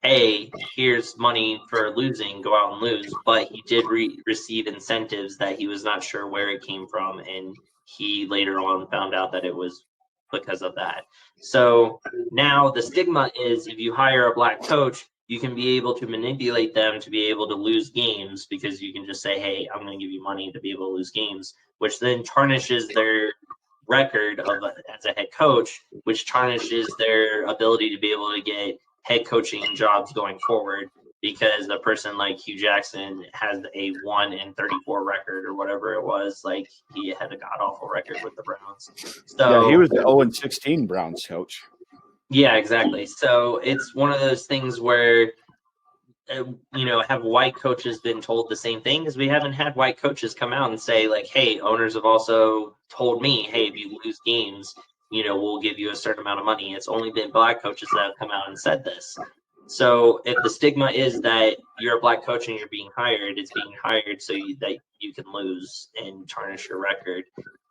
hey, here's money for losing, go out and lose, but he did receive incentives that he was not sure where it came from, and he later on found out that it was because of that. So now the stigma is if you hire a black coach, you can be able to manipulate them to be able to lose games because you can just say, hey, I'm going to give you money to be able to lose games, which then tarnishes their record of as a head coach, which tarnishes their ability to be able to get head coaching jobs going forward because a person like Hugh Jackson has a 1-34 record or whatever it was. Like he had a god awful record with the Browns. So yeah, he was the 0-16 Browns coach. Yeah, exactly. So it's one of those things where have white coaches been told the same thing? Because we haven't had white coaches come out and say like, hey, owners have also told me, hey, if you lose games, we'll give you a certain amount of money. It's only been black coaches that have come out and said this. So if the stigma is that you're a black coach and you're being hired, it's being hired so that you can lose and tarnish your record.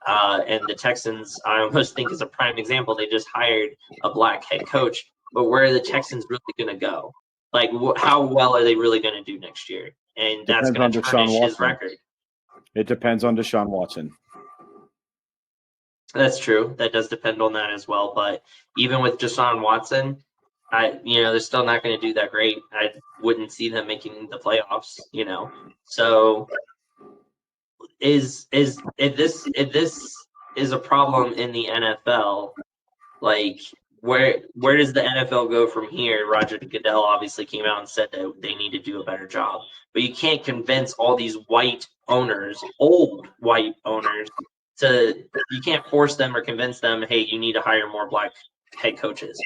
And the Texans, I almost think is a prime example. They just hired a black head coach, but where are the Texans really going to go? Like, how well are they really going to do next year? And that's going to tarnish his record. It depends on Deshaun Watson. That's true. That does depend on that as well. But even with Deshaun Watson, they're still not going to do that great. I wouldn't see them making the playoffs. So if this is a problem in the NFL, like where does the NFL go from here? Roger Goodell obviously came out and said that they need to do a better job, but you can't convince all these white owners, old white owners, you can't force them or convince them, hey, you need to hire more black head coaches.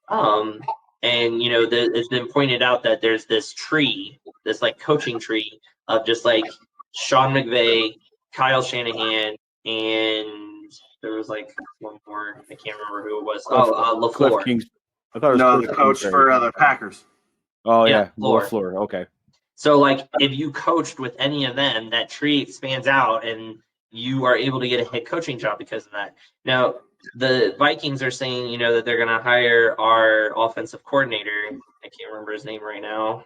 And it's been pointed out that there's this tree, this like coaching tree of just like Sean McVay, Kyle Shanahan, and there was like one more. I can't remember who it was. LaFleur. I thought it was the coach for the Packers. Oh yeah, LaFleur. Okay. So like, if you coached with any of them, that tree expands out, and you are able to get a head coaching job because of that. Now, the Vikings are saying, that they're going to hire our offensive coordinator. I can't remember his name right now.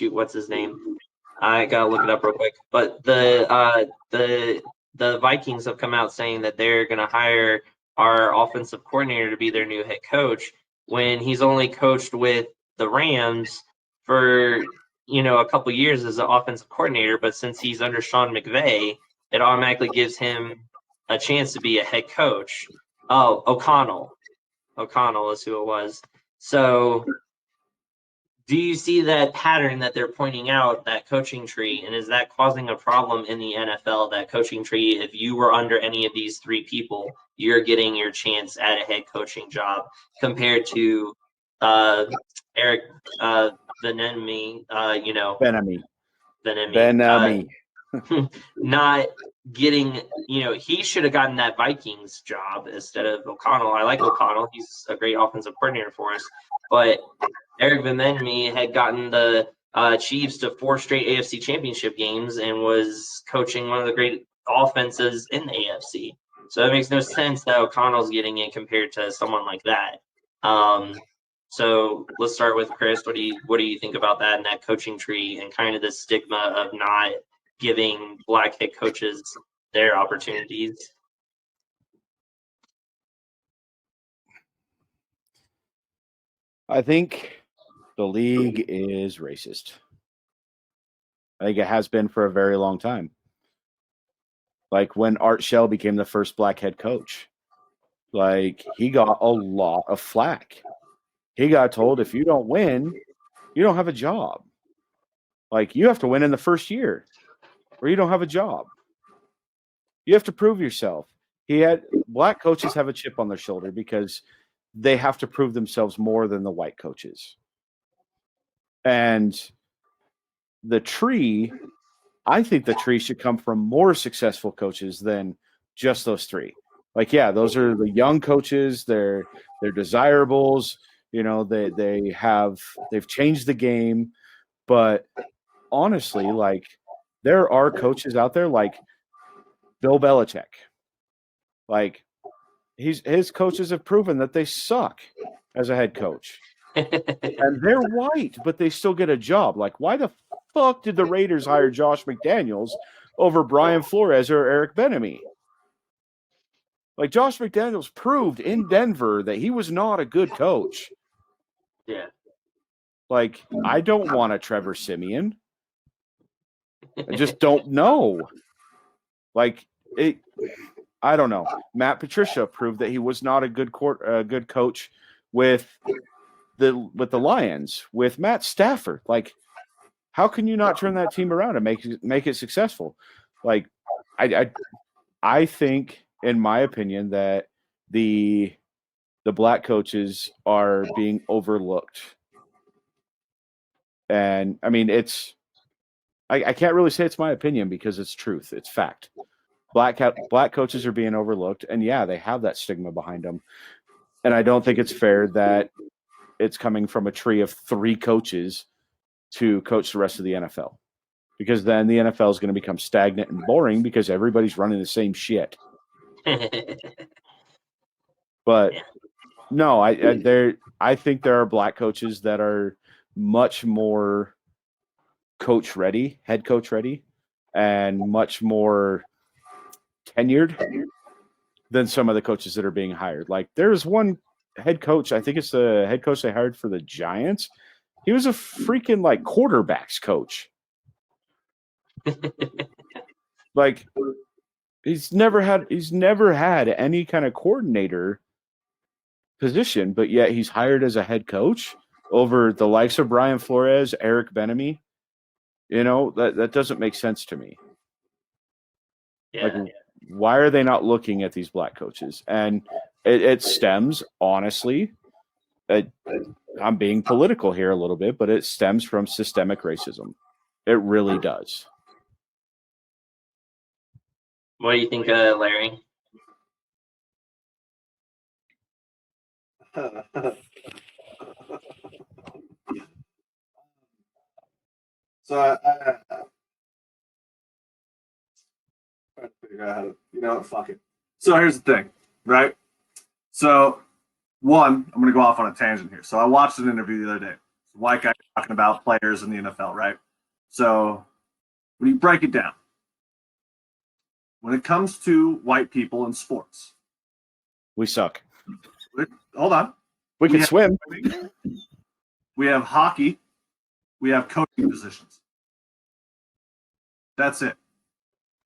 What's his name? I gotta look it up real quick. But the Vikings have come out saying that they're going to hire our offensive coordinator to be their new head coach when he's only coached with the Rams for a couple years as an offensive coordinator. But since he's under Sean McVay, it automatically gives him a chance to be a head coach. Oh, O'Connell is who it was. So do you see that pattern that they're pointing out, that coaching tree, and is that causing a problem in the NFL, that coaching tree? If you were under any of these three people, you're getting your chance at a head coaching job compared to Eric Bieniemy, Benemy. Bieniemy, not getting, he should have gotten that Vikings job instead of O'Connell. I like O'Connell. He's a great offensive coordinator for us, but Eric Bieniemy had gotten the Chiefs to 4 straight AFC championship games and was coaching one of the great offenses in the AFC. So it makes no sense that O'Connell's getting it compared to someone like that. So let's start with Chris. What do you think about that and that coaching tree and kind of the stigma of not giving black head coaches their opportunities? I think the league is racist. I think it has been for a very long time. Like when Art Shell became the first black head coach, like he got a lot of flack. He got told, if you don't win, you don't have a job. Like you have to win in the first year or you don't have a job. You have to prove yourself. Black coaches have a chip on their shoulder because they have to prove themselves more than the white coaches. And I think the tree should come from more successful coaches than just those three. Like, yeah, those are the young coaches. They're desirables. They've changed the game. But honestly, like there are coaches out there like Bill Belichick. Like his coaches have proven that they suck as a head coach. And they're white, but they still get a job. Like, why the fuck did the Raiders hire Josh McDaniels over Brian Flores or Eric Bieniemy? Like, Josh McDaniels proved in Denver that he was not a good coach. Yeah. Like, I don't want a Trevor Siemian. I just don't know. Like, I don't know. Matt Patricia proved that he was not a good coach with the Lions, with Matt Stafford. Like, how can you not turn that team around and make it successful? Like, I think, in my opinion, that the black coaches are being overlooked. And I mean, I can't really say it's my opinion because it's truth. It's fact. Black coaches are being overlooked, and yeah, they have that stigma behind them. And I don't think it's fair that it's coming from a tree of 3 coaches to coach the rest of the NFL, because then the NFL is going to become stagnant and boring because everybody's running the same shit. But no, I think there are black coaches that are much more head coach ready, and much more tenured than some of the coaches that are being hired. Like there's one head coach, I think it's the head coach they hired for the Giants. He was a freaking like quarterbacks coach. Like he's never had any kind of coordinator position, but yet he's hired as a head coach over the likes of Brian Flores, Eric Bieniemy. That doesn't make sense to me. Yeah. Like, why are they not looking at these black coaches? And it stems, honestly, I'm being political here a little bit, but it stems from systemic racism. It really does. What do you think, Larry? So I trying to figure out how to, fuck it. So here's the thing, right? So I'm going to go off on a tangent here. So I watched an interview the other day. A white guy talking about players in the NFL, right? So when you break it down, when it comes to white people in sports, we suck. Hold on. We can swim. We have hockey. We have coaching positions. That's it.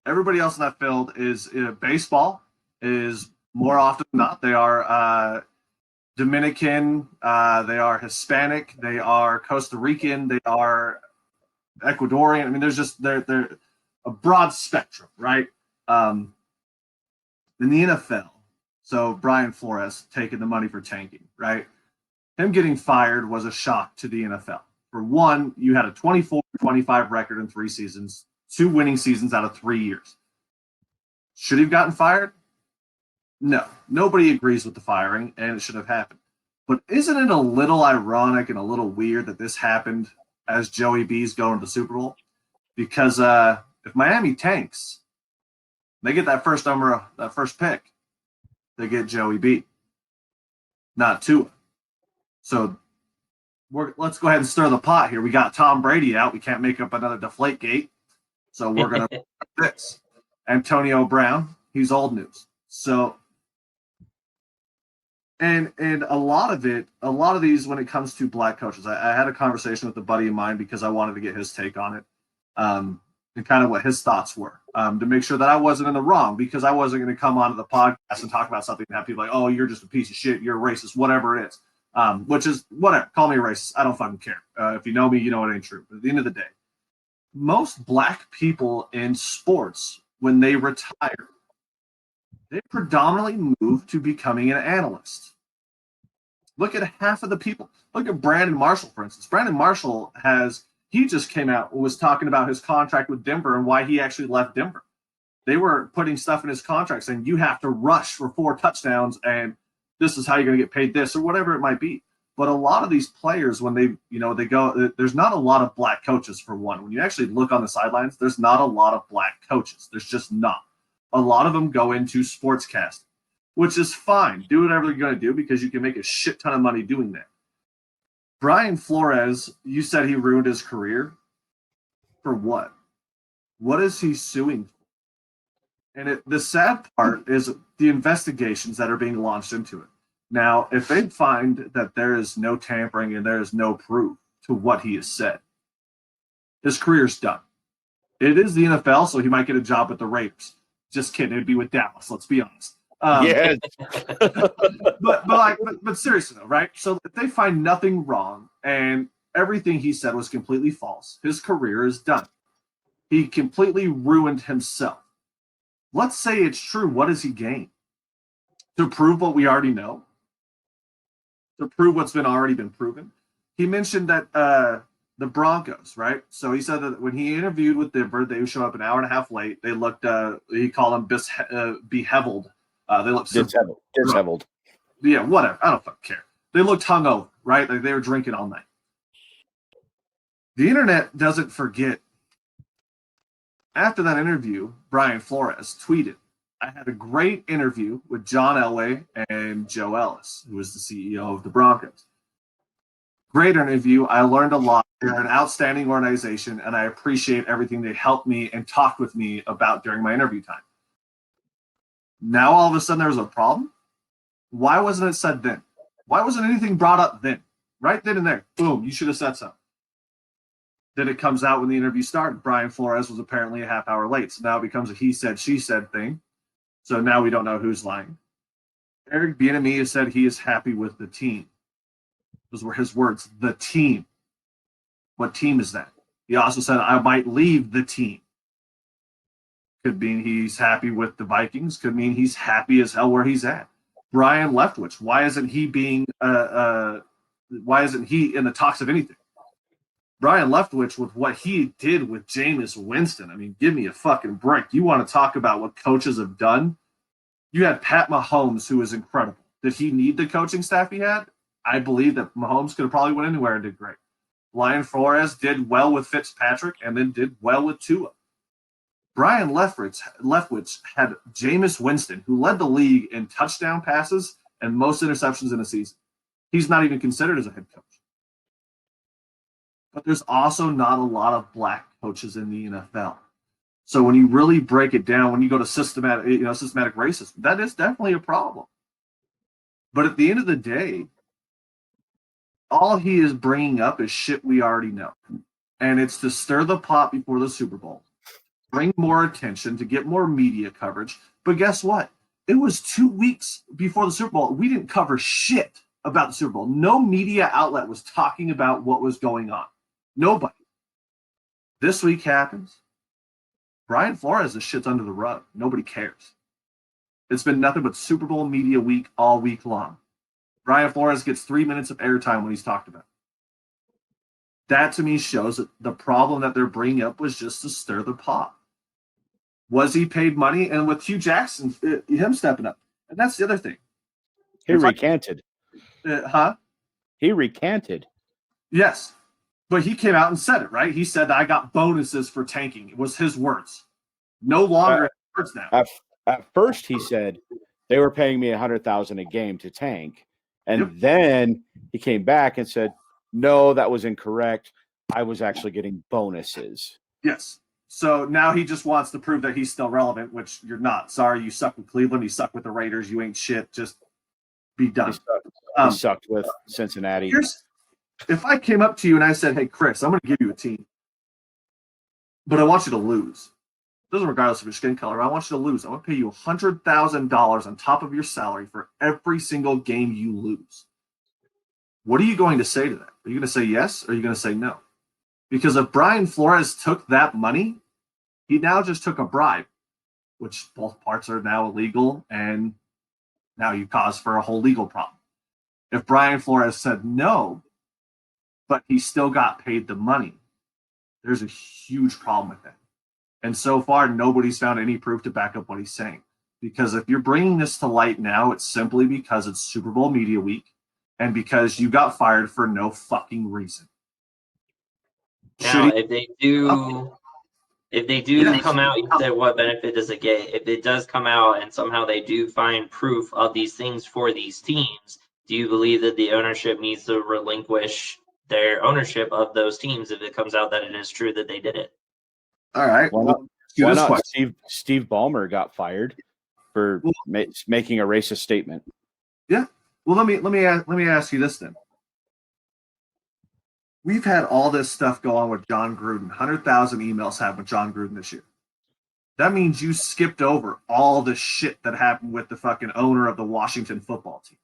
Everybody else in that field is baseball is more often than not. They are Dominican, they are Hispanic, they are Costa Rican, they are Ecuadorian. I mean, there's just they're a broad spectrum, right? In the NFL, so Brian Flores taking the money for tanking, right? Him getting fired was a shock to the NFL. For one, you had a 24-25 record in 3 seasons, 2 winning seasons out of 3 years. Should he have gotten fired? No. Nobody agrees with the firing, and it should have happened. But isn't it a little ironic and a little weird that this happened as Joey B's going to the Super Bowl? Because if Miami tanks, they get that first pick, they get Joey B, not Tua. So let's go ahead and stir the pot here. We got Tom Brady out. We can't make up another Deflategate. So we're going to this. Antonio Brown, he's old news. So, and a lot of these, when it comes to black coaches, I had a conversation with a buddy of mine because I wanted to get his take on it, and kind of what his thoughts were, to make sure that I wasn't in the wrong, because I wasn't going to come onto the podcast and talk about something and have people like, oh, you're just a piece of shit, you're a racist, whatever it is. Which is whatever. Call me a racist. I don't fucking care. If you know me, you know it ain't true. But at the end of the day, most black people in sports, when they retire, they predominantly move to becoming an analyst. Look at half of the people. Look at Brandon Marshall, for instance. Brandon Marshall he just came out and was talking about his contract with Denver and why he actually left Denver. They were putting stuff in his contract saying you have to rush for 4 touchdowns and this is how you're going to get paid this or whatever it might be. But a lot of these players, when they go, there's not a lot of black coaches, for one. When you actually look on the sidelines, there's not a lot of black coaches. There's just not. A lot of them go into sportscasting, which is fine. Do whatever you're going to do because you can make a shit ton of money doing that. Brian Flores, you said he ruined his career. For what? What is he suing for? And the sad part is the investigations that are being launched into it. Now, if they find that there is no tampering and there is no proof to what he has said, his career's done. It is the NFL, so he might get a job with the Raiders. Just kidding. It'd be with Dallas, let's be honest. Yes. but seriously though, right? So if they find nothing wrong and everything he said was completely false, his career is done. He completely ruined himself. Let's say it's true. What does he gain? To prove what we already know? To prove what's already been proven? He mentioned that the Broncos, right? So he said that when he interviewed with Denver, they showed up an hour and a half late. They looked, he called them beheveled. They looked disheveled. Yeah, whatever. I don't fucking care. They looked hungover, right? Like they were drinking all night. The internet doesn't forget. After that interview, Brian Flores tweeted, I had a great interview with John Elway and Joe Ellis, who is the CEO of the Broncos. Great interview. I learned a lot. They're an outstanding organization, and I appreciate everything they helped me and talked with me about during my interview time. Now, all of a sudden, there's a problem? Why wasn't it said then? Why wasn't anything brought up then? Right then and there. Boom, you should have said something. Then it comes out when the interview started. Brian Flores was apparently a half hour late. So now it becomes a he said, she said thing. So now we don't know who's lying. Eric Bieniemy has said he is happy with the team. Those were his words, the team. What team is that? He also said, I might leave the team. Could mean he's happy with the Vikings. Could mean he's happy as hell where he's at. Brian Leftwich, why isn't he in the talks of anything? Brian Leftwich, with what he did with Jameis Winston, I mean, give me a fucking break. You want to talk about what coaches have done? You had Pat Mahomes, who was incredible. Did he need the coaching staff he had? I believe that Mahomes could have probably went anywhere and did great. Brian Flores did well with Fitzpatrick and then did well with Tua. Brian Leftwich had Jameis Winston, who led the league in touchdown passes and most interceptions in a season. He's not even considered as a head coach. But there's also not a lot of black coaches in the NFL. So when you really break it down, when you go to systematic racism, that is definitely a problem. But at the end of the day, all he is bringing up is shit we already know. And it's to stir the pot before the Super Bowl, bring more attention, to get more media coverage. But guess what? It was 2 weeks before the Super Bowl. We didn't cover shit about the Super Bowl. No media outlet was talking about what was going on. Nobody. This week happens. Brian Flores is shit's under the rug. Nobody cares. It's been nothing but Super Bowl media week all week long. Brian Flores gets 3 minutes of airtime when he's talked about. That to me shows that the problem that they're bringing up was just to stir the pot. Was he paid money? And with Hugh Jackson, him stepping up. And that's the other thing. He recanted. He recanted. Yes. But he came out and said it, right? He said, I got bonuses for tanking. It was his words. No longer his words now. At first, he said they were paying me $100,000 a game to tank. And then he came back and said, no, that was incorrect. I was actually getting bonuses. Yes. So now he just wants to prove that he's still relevant, which you're not. Sorry, you suck with Cleveland. You suck with the Raiders. You ain't shit. Just be done. He sucked with Cincinnati. If I came up to you and I said, hey, Chris, I'm going to give you a team, but I want you to lose. Doesn't regardless of your skin color. I want you to lose. I'm going to pay you $100,000 on top of your salary for every single game you lose. What are you going to say to that? Are you going to say yes or are you going to say no? Because if Brian Flores took that money, he now just took a bribe, which both parts are now illegal, and now you cause for a whole legal problem. If Brian Flores said no, but he still got paid the money, there's a huge problem with that. And so far, nobody's found any proof to back up what he's saying. Because if you're bringing this to light now, it's simply because it's Super Bowl media week and because you got fired for no fucking reason. Now, if they do come out, you said what benefit does it get? If it does come out and somehow they do find proof of these things for these teams, do you believe that the ownership needs to relinquish their ownership of those teams if it comes out that it is true that they did it? All right. Why not? Steve Ballmer got fired for making a racist statement. Yeah. Well, let me ask you this then. We've had all this stuff go on with John Gruden. 100,000 emails happened with John Gruden this year. That means you skipped over all the shit that happened with the fucking owner of the Washington football team.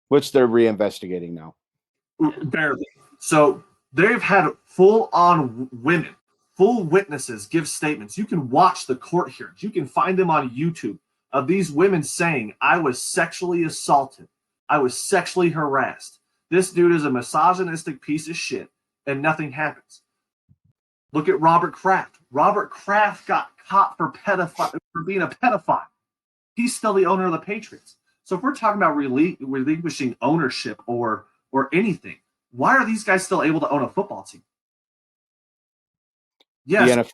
Which they're reinvestigating now. Barely. So they've had full-on women, full witnesses give statements. You can watch the court hearings. You can find them on YouTube of these women saying, I was sexually assaulted. I was sexually harassed. This dude is a misogynistic piece of shit, and nothing happens. Look at Robert Kraft. Robert Kraft got caught for being a pedophile. He's still the owner of the Patriots. So if we're talking about relinquishing ownership or anything, why are these guys still able to own a football team? Yes,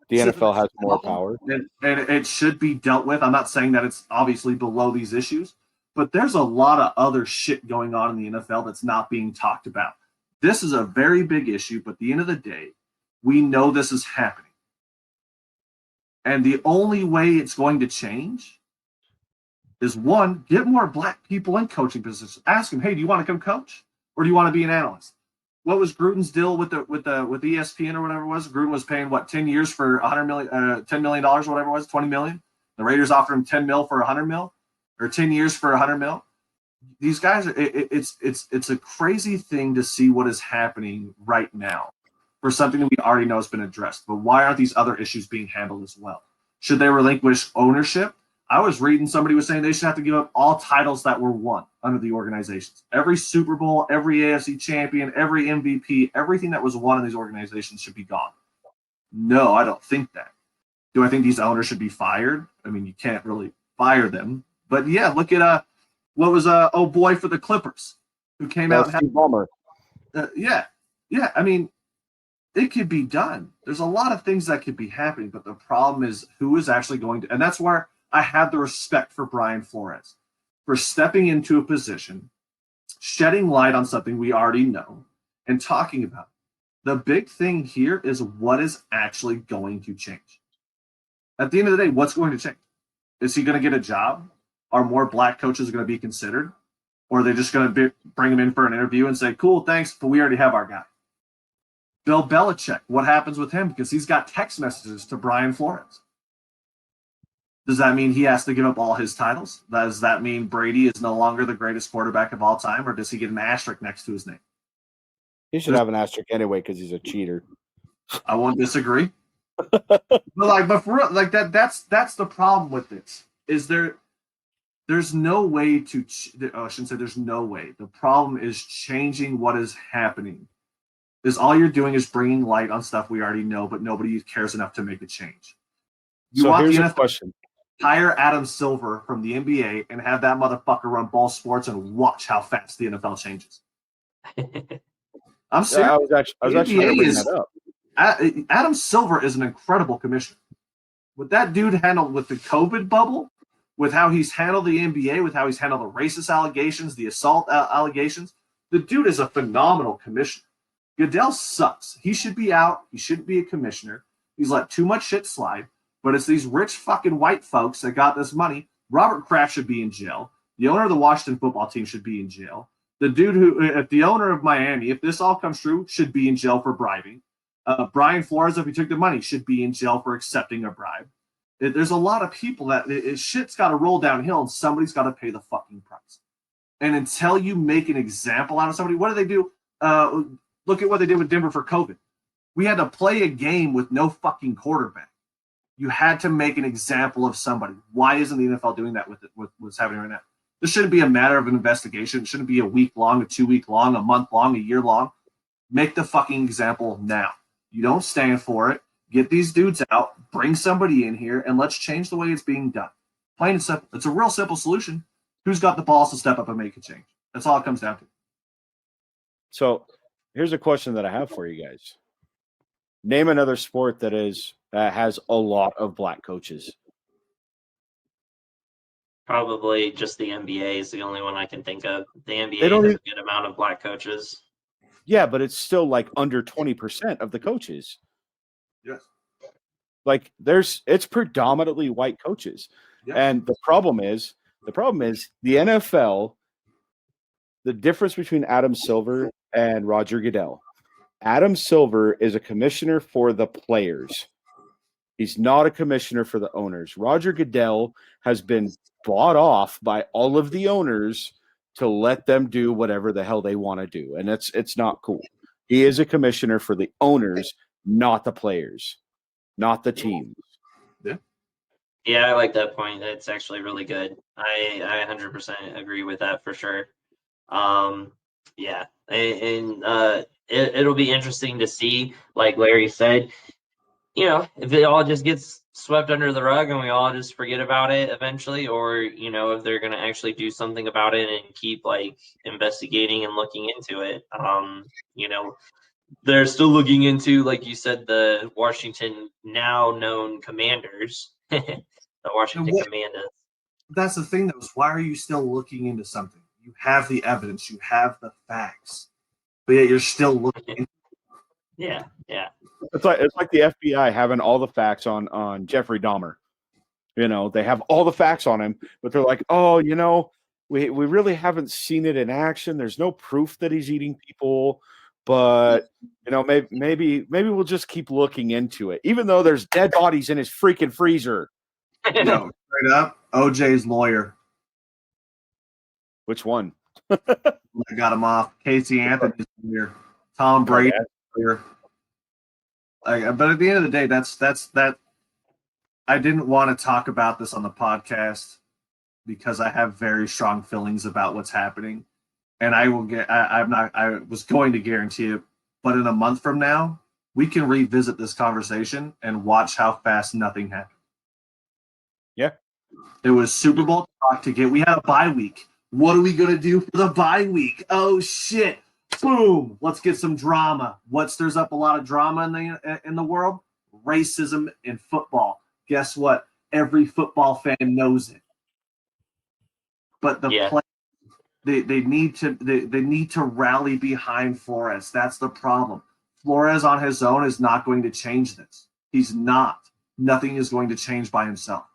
the NFL has more power. And it should be dealt with. I'm not saying that it's obviously below these issues, but there's a lot of other shit going on in the NFL that's not being talked about. This is a very big issue, but at the end of the day, we know this is happening. And the only way it's going to change is, one, get more black people in coaching positions. Ask them, hey, do you want to come coach? Or do you want to be an analyst? What was Gruden's deal with ESPN or whatever it was? Gruden was paying 10 years for $10 million or whatever it was, $20 million. The Raiders offered him $10 million for $100 million, or 10 years for $100 million. These guys, it's a crazy thing to see what is happening right now for something that we already know has been addressed. But why aren't these other issues being handled as well? Should they relinquish ownership? I was reading somebody was saying they should have to give up all titles that were won under the organizations. Every Super Bowl, every AFC champion, every MVP, everything that was won in these organizations should be gone. No, I don't think that. Do I think these owners should be fired? I mean, you can't really fire them. But yeah, look at what was old boy for the Clippers who came out and had Ballmer. Yeah. I mean, it could be done. There's a lot of things that could be happening, but the problem is who is actually going to, and that's where I have the respect for Brian Flores for stepping into a position, shedding light on something we already know, and talking about it. The big thing here is what is actually going to change. At the end of the day, what's going to change? Is he going to get a job? Are more black coaches going to be considered? Or are they just going to bring him in for an interview and say, cool, thanks, but we already have our guy? Bill Belichick, what happens with him? Because he's got text messages to Brian Flores. Does that mean he has to give up all his titles? Does that mean Brady is no longer the greatest quarterback of all time, or does he get an asterisk next to his name? He should have an asterisk anyway because he's a cheater. I won't disagree. but for real, like that's the problem with this. Is there's no way to I shouldn't say there's no way. The problem is changing what is happening. Is all you're doing is bringing light on stuff we already know, but nobody cares enough to make a change. You So want here's the a NFL question. hire Adam Silver from the NBA and have that motherfucker run ball sports and watch how fast the NFL changes. I'm serious. I was actually going to bring that up. Adam Silver is an incredible commissioner. What that dude handled with the COVID bubble, with how he's handled the NBA, with how he's handled the racist allegations, the assault allegations, the dude is a phenomenal commissioner. Goodell sucks. He should be out. He shouldn't be a commissioner. He's let too much shit slide. But it's these rich fucking white folks that got this money. Robert Kraft should be in jail. The owner of the Washington football team should be in jail. The dude if the owner of Miami, if this all comes true, should be in jail for bribing. Brian Flores, if he took the money, should be in jail for accepting a bribe. There's a lot of people that shit's got to roll downhill and somebody's got to pay the fucking price. And until you make an example out of somebody, what do they do? Look at what they did with Denver for COVID. We had to play a game with no fucking quarterback. You had to make an example of somebody. Why isn't the NFL doing that with what's happening right now? This shouldn't be a matter of an investigation. It shouldn't be a week long, a 2 week long, a month long, a year long. Make the fucking example now. You don't stand for it. Get these dudes out, bring somebody in here, and let's change the way it's being done. Plain and simple. It's a real simple solution. Who's got the balls to step up and make a change? That's all it comes down to. So here's a question that I have for you guys. Name another sport that has a lot of black coaches. Probably just the NBA is the only one I can think of. The NBA They don't has a good amount of black coaches. Yeah, but it's still like under 20% of the coaches. Yes. Like it's predominantly white coaches. Yes. And the problem is the NFL, the difference between Adam Silver and Roger Goodell. Adam Silver is a commissioner for the players. He's not a commissioner for the owners. Roger Goodell has been bought off by all of the owners to let them do whatever the hell they want to do. And it's not cool. He is a commissioner for the owners, not the players, not the teams. Yeah, I like that point. That's actually really good. I 100% agree with that for sure. Yeah, and it'll be interesting to see, like Larry said, if it all just gets swept under the rug and we all just forget about it eventually, or, if they're going to actually do something about it and keep like investigating and looking into it. They're still looking into, like you said, the Washington now known Commanders, the Washington Commanders. That's the thing, though, is why are you still looking into something? You have the evidence, you have the facts, but yet you're still looking. Yeah. It's like the FBI having all the facts on Jeffrey Dahmer. They have all the facts on him, but they're like, oh, we really haven't seen it in action. There's no proof that he's eating people, but maybe we'll just keep looking into it, even though there's dead bodies in his freaking freezer. No, straight up, OJ's lawyer. Which one? I got him off. Casey Anthony's lawyer. Tom Brady's lawyer. But at the end of the day, that's that. I didn't want to talk about this on the podcast because I have very strong feelings about what's happening, and I was going to guarantee it, but in a month from now, we can revisit this conversation and watch how fast nothing happened. Yeah, it was Super Bowl talk to get. We had a bye week. What are we gonna do for the bye week? Oh shit! Boom! Let's get some drama. What stirs up a lot of drama in the world? Racism in football. Guess what? Every football fan knows it. But they need to rally behind Flores. That's the problem. Flores on his own is not going to change this. He's not. Nothing is going to change by himself.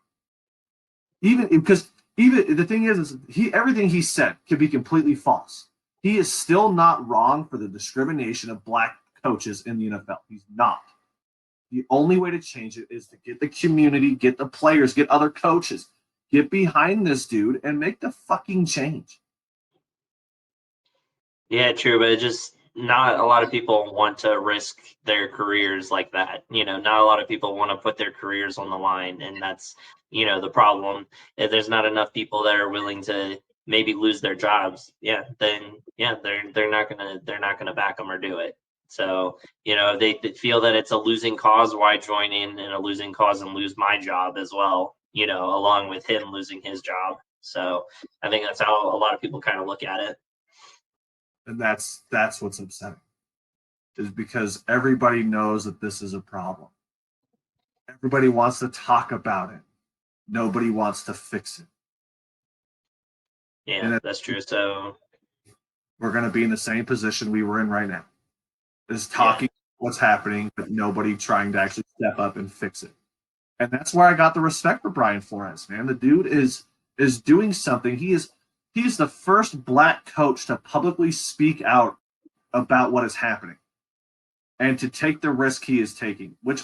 Even the thing is everything he said could be completely false. He is still not wrong for the discrimination of black coaches in the NFL. He's not. The only way to change it is to get the community, get the players, get other coaches, get behind this dude and make the fucking change. Yeah, true, but it's just not a lot of people want to risk their careers like that. Not a lot of people want to put their careers on the line, and that's, the problem. If there's not enough people that are willing to maybe lose their jobs, they're not gonna back them or do it. So, if they feel that it's a losing cause, why join in a losing cause and lose my job as well, along with him losing his job. So I think that's how a lot of people kind of look at it. And that's what's upsetting, is because everybody knows that this is a problem. Everybody wants to talk about it. Nobody wants to fix it. Yeah, that's true. So we're going to be in the same position we were in right now. Is talking what's happening, but nobody trying to actually step up and fix it. And that's where I got the respect for Brian Flores, man. The dude is doing something. He's the first black coach to publicly speak out about what is happening and to take the risk he is taking, which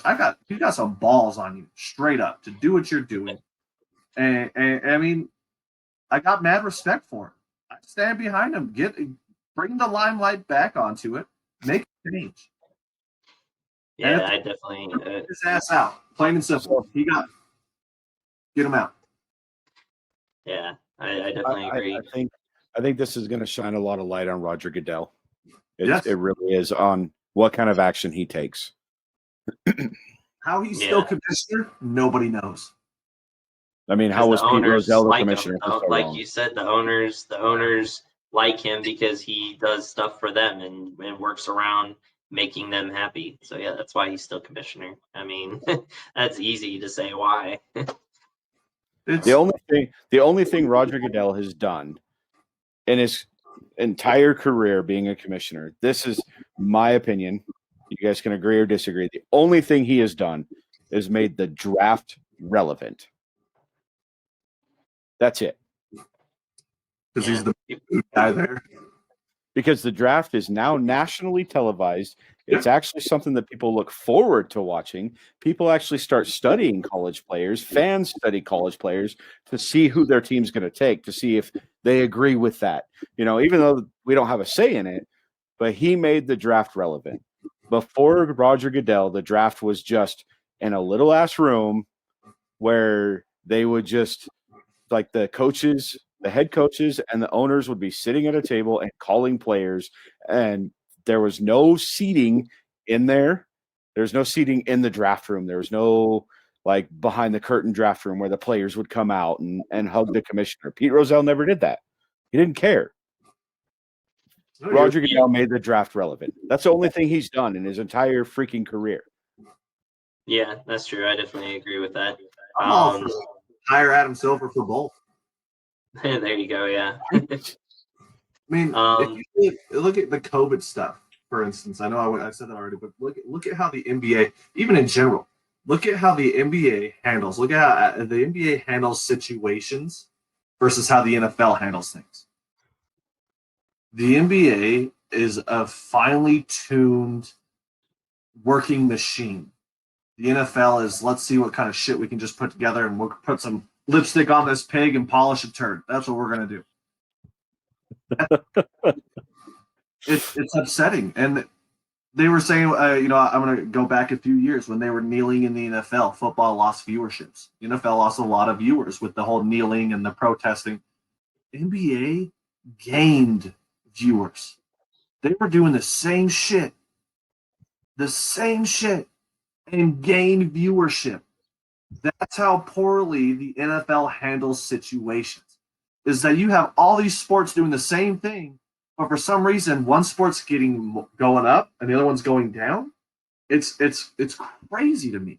you got some balls on you, straight up, to do what you're doing. And I mean, I got mad respect for him. I stand behind him. Bring the limelight back onto it. Make a change. Yeah, I definitely get his ass out. Plain and simple. Get him out. Yeah, I definitely agree. I think this is going to shine a lot of light on Roger Goodell. Yes. It really is, on what kind of action he takes. How he's still commissioner, nobody knows. I mean, how was Pete Rozelle the commissioner? Like you said, the owners like him because he does stuff for them and works around making them happy. So yeah, that's why he's still commissioner. I mean, that's easy to say why. The only thing Roger Goodell has done in his entire career being a commissioner, this is my opinion. You guys can agree or disagree. The only thing he has done is made the draft relevant. That's it. Because he's the guy there. Because the draft is now nationally televised. It's actually something that people look forward to watching. People actually start studying college players. Fans study college players to see who their team's going to take, to see if they agree with that. Even though we don't have a say in it, but he made the draft relevant. Before Roger Goodell, the draft was just in a little ass room where they would just, like, the coaches, the head coaches and the owners would be sitting at a table and calling players, and there was no seating in there. There's no seating in the draft room. There was no, like, behind the curtain draft room where the players would come out and hug the commissioner. Pete Rozelle never did that. He didn't care. Roger Goodell made the draft relevant. That's the only thing he's done in his entire freaking career. Yeah, that's true. I definitely agree with that. Hire Adam Silver for both. There you go. Yeah. I mean, if you look at the COVID stuff, for instance. I know I said that already, but look at how the NBA, even in general, look at how the NBA handles. Look at how the NBA handles situations versus how the NFL handles things. The NBA is a finely tuned working machine. The NFL is, let's see what kind of shit we can just put together, and we'll put some lipstick on this pig and polish a turd. That's what we're going to do. It's upsetting. And they were saying, I'm going to go back a few years when they were kneeling in the NFL. Football lost viewerships. The NFL lost a lot of viewers with the whole kneeling and the protesting. NBA gained viewers. They were doing the same shit, and gained viewership. That's how poorly the NFL handles situations. Is that you have all these sports doing the same thing, but for some reason one sport's going up and the other one's going down. It's crazy to me.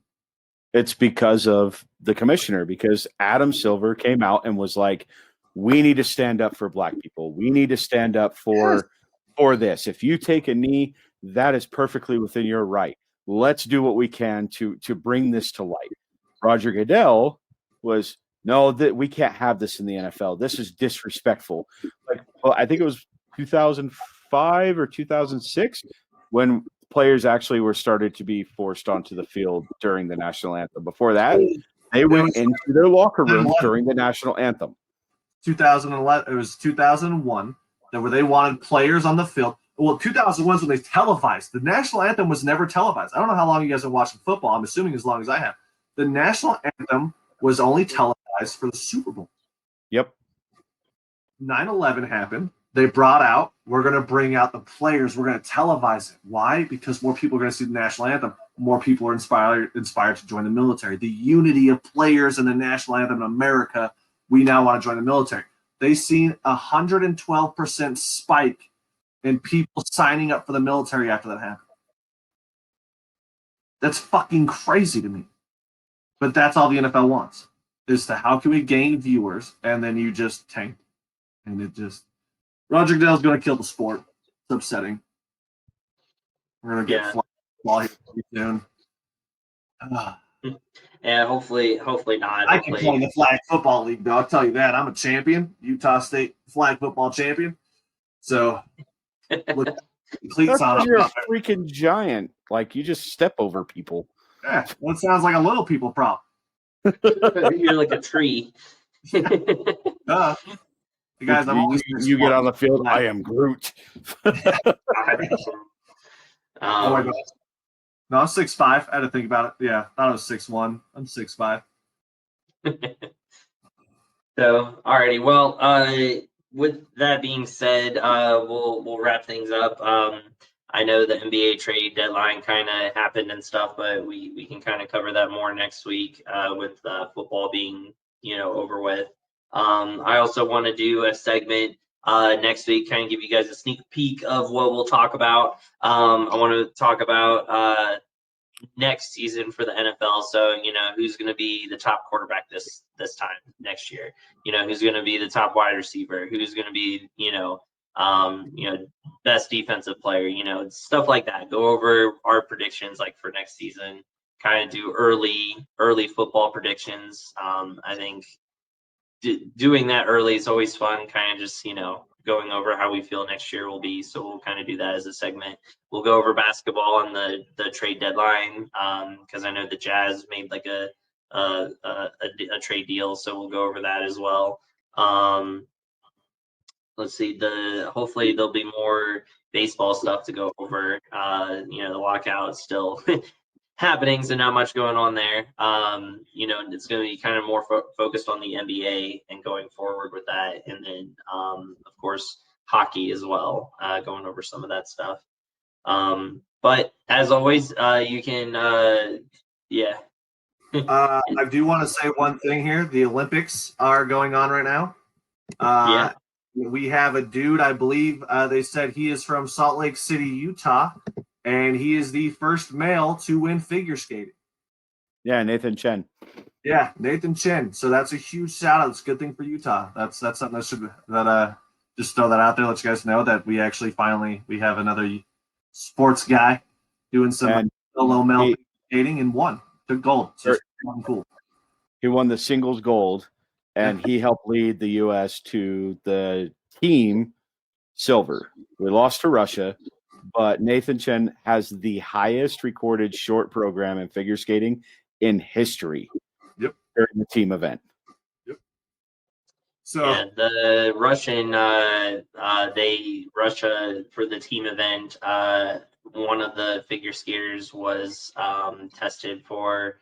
It's because of the commissioner, because Adam Silver came out and was like, we need to stand up for black people. We need to stand up for this. If you take a knee, that is perfectly within your right. Let's do what we can to bring this to light. Roger Goodell was, no, that we can't have this in the NFL. This is disrespectful. I think it was 2005 or 2006 when players actually were started to be forced onto the field during the national anthem. Before that, they went into their locker room during the national anthem. 2011. It was 2001 that where they wanted players on the field. Well, 2001 is when they televised. The national anthem was never televised. I don't know how long you guys have watched football. I'm assuming as long as I have. The national anthem was only televised for the Super Bowl. Yep. 9/11 happened. They brought out, we're going to bring out the players. We're going to televise it. Why? Because more people are going to see the national anthem. More people are inspired to join the military. The unity of players in the national anthem in America, we now want to join the military. They seen 112% spike in people signing up for the military after that happened. That's fucking crazy to me. But that's all the NFL wants, is to how can we gain viewers, and then you just tank. And it just, Roger Goodell's going to kill the sport. It's upsetting. We're going to get flag football here soon. Yeah, hopefully not. I can play in the flag football league, though. I'll tell you that. I'm a champion, Utah State flag football champion. So, look, cleats on. You're a freaking giant. Like, you just step over people. Yeah, that sounds like a little people problem. You're like a tree. You guys, you get on the field, I am Groot. Oh my God. No, I'm 6'5". I had to think about it. Yeah, I thought I was 6'1". I'm 6'5". So, alrighty. Well, with that being said, we'll wrap things up. I know the NBA trade deadline kind of happened and stuff, but we can kind of cover that more next week with football being over with. I also want to do a segment next week, kind of give you guys a sneak peek of what we'll talk about. I want to talk about next season for the NFL. So, who's going to be the top quarterback this time next year? Who's going to be the top wide receiver? Who's going to be, best defensive player? Stuff like that. Go over our predictions like for next season. Kind of do early football predictions. I think doing that early is always fun. Kind of just going over how we feel next year will be. So we'll kind of do that as a segment. We'll go over basketball and the trade deadline because I know the Jazz made like a trade deal, so we'll go over that as well. Let's see. Hopefully there'll be more baseball stuff to go over. The lockout still happening, so not much going on there. It's going to be kind of more focused on the NBA and going forward with that, and then of course hockey as well, going over some of that stuff. But as always, you can I do want to say one thing here. The Olympics are going on right now. We have a dude, I believe they said he is from Salt Lake City, Utah, and he is the first male to win figure skating. Yeah, Nathan Chen. Yeah, Nathan Chen. So that's a huge shout out. It's a good thing for Utah. That's something that just throw that out there. Let you guys know that we have another sports guy doing some solo male skating and won. Took gold. So it's cool. He won the singles gold, and he helped lead the U.S. to the team silver. We lost to Russia, but Nathan Chen has the highest recorded short program in figure skating in history. Yep. During the team event. Yep. So the Russian, Russia for the team event, one of the figure skaters was tested for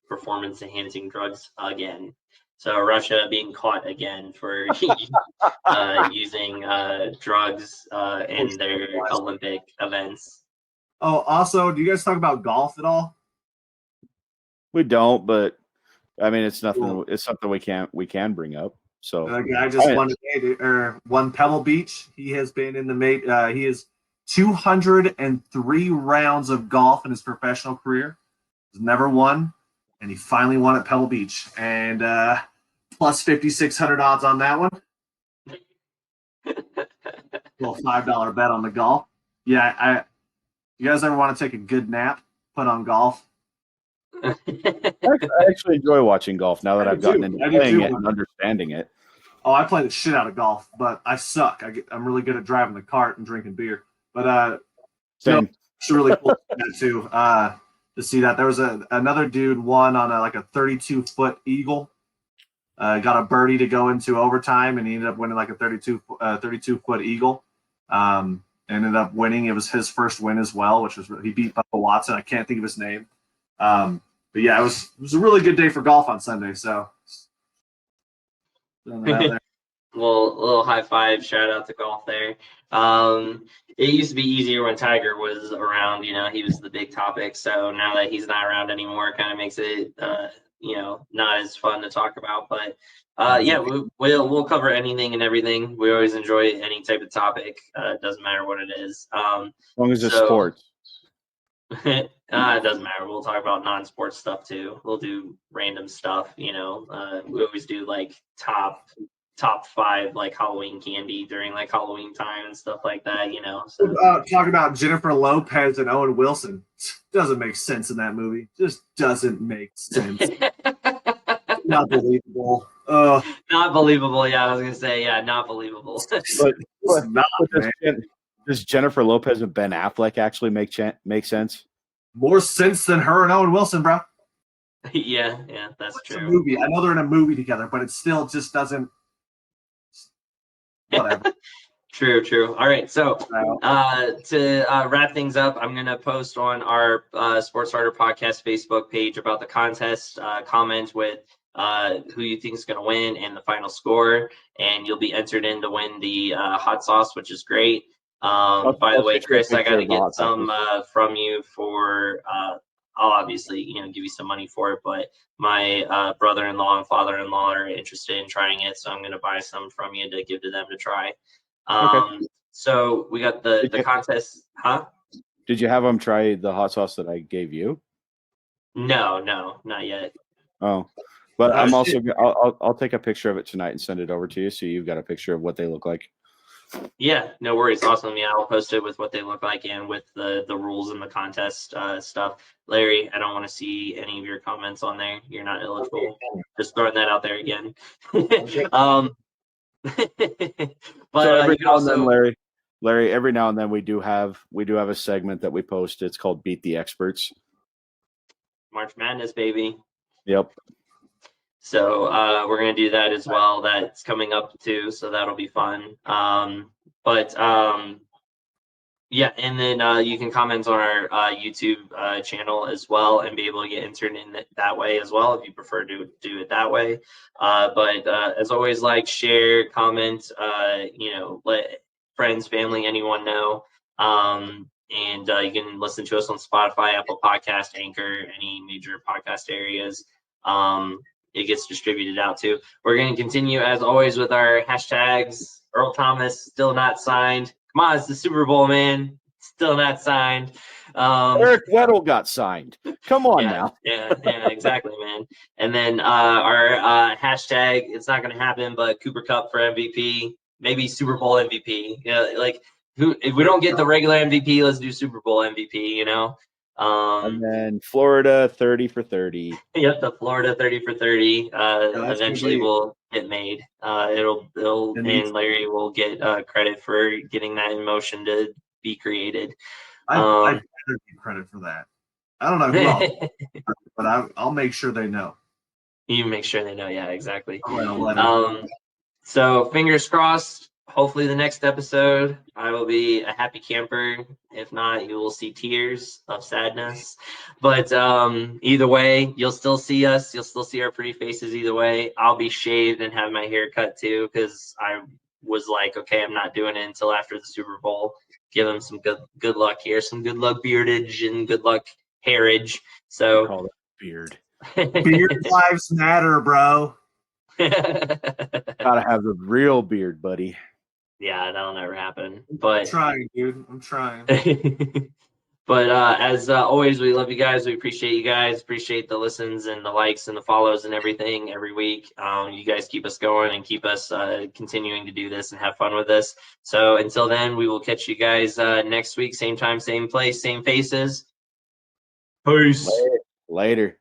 performance enhancing drugs again. So Russia being caught again for using drugs in their Olympic events. Oh, also, do you guys talk about golf at all? We don't, but I mean, it's nothing. Cool. It's something we can bring up. So I just won Pebble Beach. He has been in the he is 203 rounds of golf in his professional career. He's never won, and he finally won at Pebble Beach. And plus 5,600 odds on that one. Little $5 bet on the golf. Yeah, you guys ever want to take a good nap? Put on golf. I actually enjoy watching golf now that I've gotten into playing it and understanding it. Oh, I play the shit out of golf, but I suck. I'm really good at driving the cart and drinking beer. But Same. It's really cool to see that. There was another dude won on like a 32-foot eagle. Got a birdie to go into overtime, and he ended up winning like a 32-foot eagle. Ended up winning. It was his first win as well, which was he beat Bubba Watson. I can't think of his name. But yeah, it was a really good day for golf on Sunday. So throwing that out there. Well, a little high five, shout out to golf there. It used to be easier when Tiger was around, he was the big topic. So now that he's not around anymore, it kind of makes it, not as fun to talk about. But yeah, we'll cover anything and everything. We always enjoy any type of topic. It doesn't matter what it is. As long as it's sports. It doesn't matter. We'll talk about non-sports stuff too. We'll do random stuff. We always do like top 5 like Halloween candy during like Halloween time and stuff like that, So. Talk about Jennifer Lopez and Owen Wilson. Doesn't make sense in that movie. Just doesn't make sense. Not believable. Not believable. Yeah, I was gonna say, yeah, not believable. Does Jennifer Lopez and Ben Affleck actually make sense? More sense than her and Owen Wilson, bro. yeah, that's It's true. a movie. I know they're in a movie together, but it still just doesn't. Whatever. True. All right, so to wrap things up, I'm gonna post on our Sports Harder Podcast Facebook page about the contest. Comment with who you think is gonna win and the final score, and you'll be entered in to win the hot sauce, which is great. By the way, Chris, I gotta get some from you for. I'll obviously, give you some money for it, but my brother-in-law and father-in-law are interested in trying it, so I'm going to buy some from you to give to them to try. Okay. So we got the contest, huh? Did you have them try the hot sauce that I gave you? No, not yet. Oh, but I'm also I'll take a picture of it tonight and send it over to you, so you've got a picture of what they look like. Yeah, no worries. Awesome. Yeah, I'll post it with what they look like and with the rules and the contest stuff. Larry, I don't want to see any of your comments on there. You're not eligible. Just throwing that out there again. But so every you can also, and then, Larry, every now and then we do have a segment that we post. It's called Beat the Experts. March Madness, baby. Yep. So we're going to do that as well. That's coming up too, so that'll be fun. Yeah, and then you can comment on our YouTube channel as well and be able to get entered in that way as well if you prefer to do it that way. But as always, like, share, comment, let friends, family, anyone know. And you can listen to us on Spotify, Apple Podcast, Anchor, any major podcast areas. It gets distributed out to. We're going to continue as always with our hashtags. Earl Thomas still not signed. Come on, it's the Super Bowl, man. Still not signed. Eric Weddle got signed. Come on now. Yeah, exactly, man. And then our hashtag, it's not going to happen, but Cooper Kupp for MVP, maybe Super Bowl MVP. If we don't get the regular MVP, let's do Super Bowl MVP, And then Florida 30 for 30. Yep, the Florida 30 for 30 eventually will get made. And Larry will get credit for getting that in motion to be created. I better get credit for that. I don't know who else, but I'll make sure they know. You make sure they know. Yeah, exactly. Right, so fingers crossed. Hopefully the next episode I will be a happy camper. If not, you will see tears of sadness. But either way, you'll still see us. You'll still see our pretty faces either way. I'll be shaved and have my hair cut too because I was like, okay, I'm not doing it until after the Super Bowl. Give them some good luck here, some good luck beardage and good luck hairage. So call it beard. Beard lives matter, bro. Gotta have the real beard, buddy. Yeah, that'll never happen. But I'm trying, dude. I'm trying. But as always, we love you guys. We appreciate you guys. Appreciate the listens and the likes and the follows and everything every week. You guys keep us going and keep us continuing to do this and have fun with this. So until then, we will catch you guys next week. Same time, same place, same faces. Peace. Later.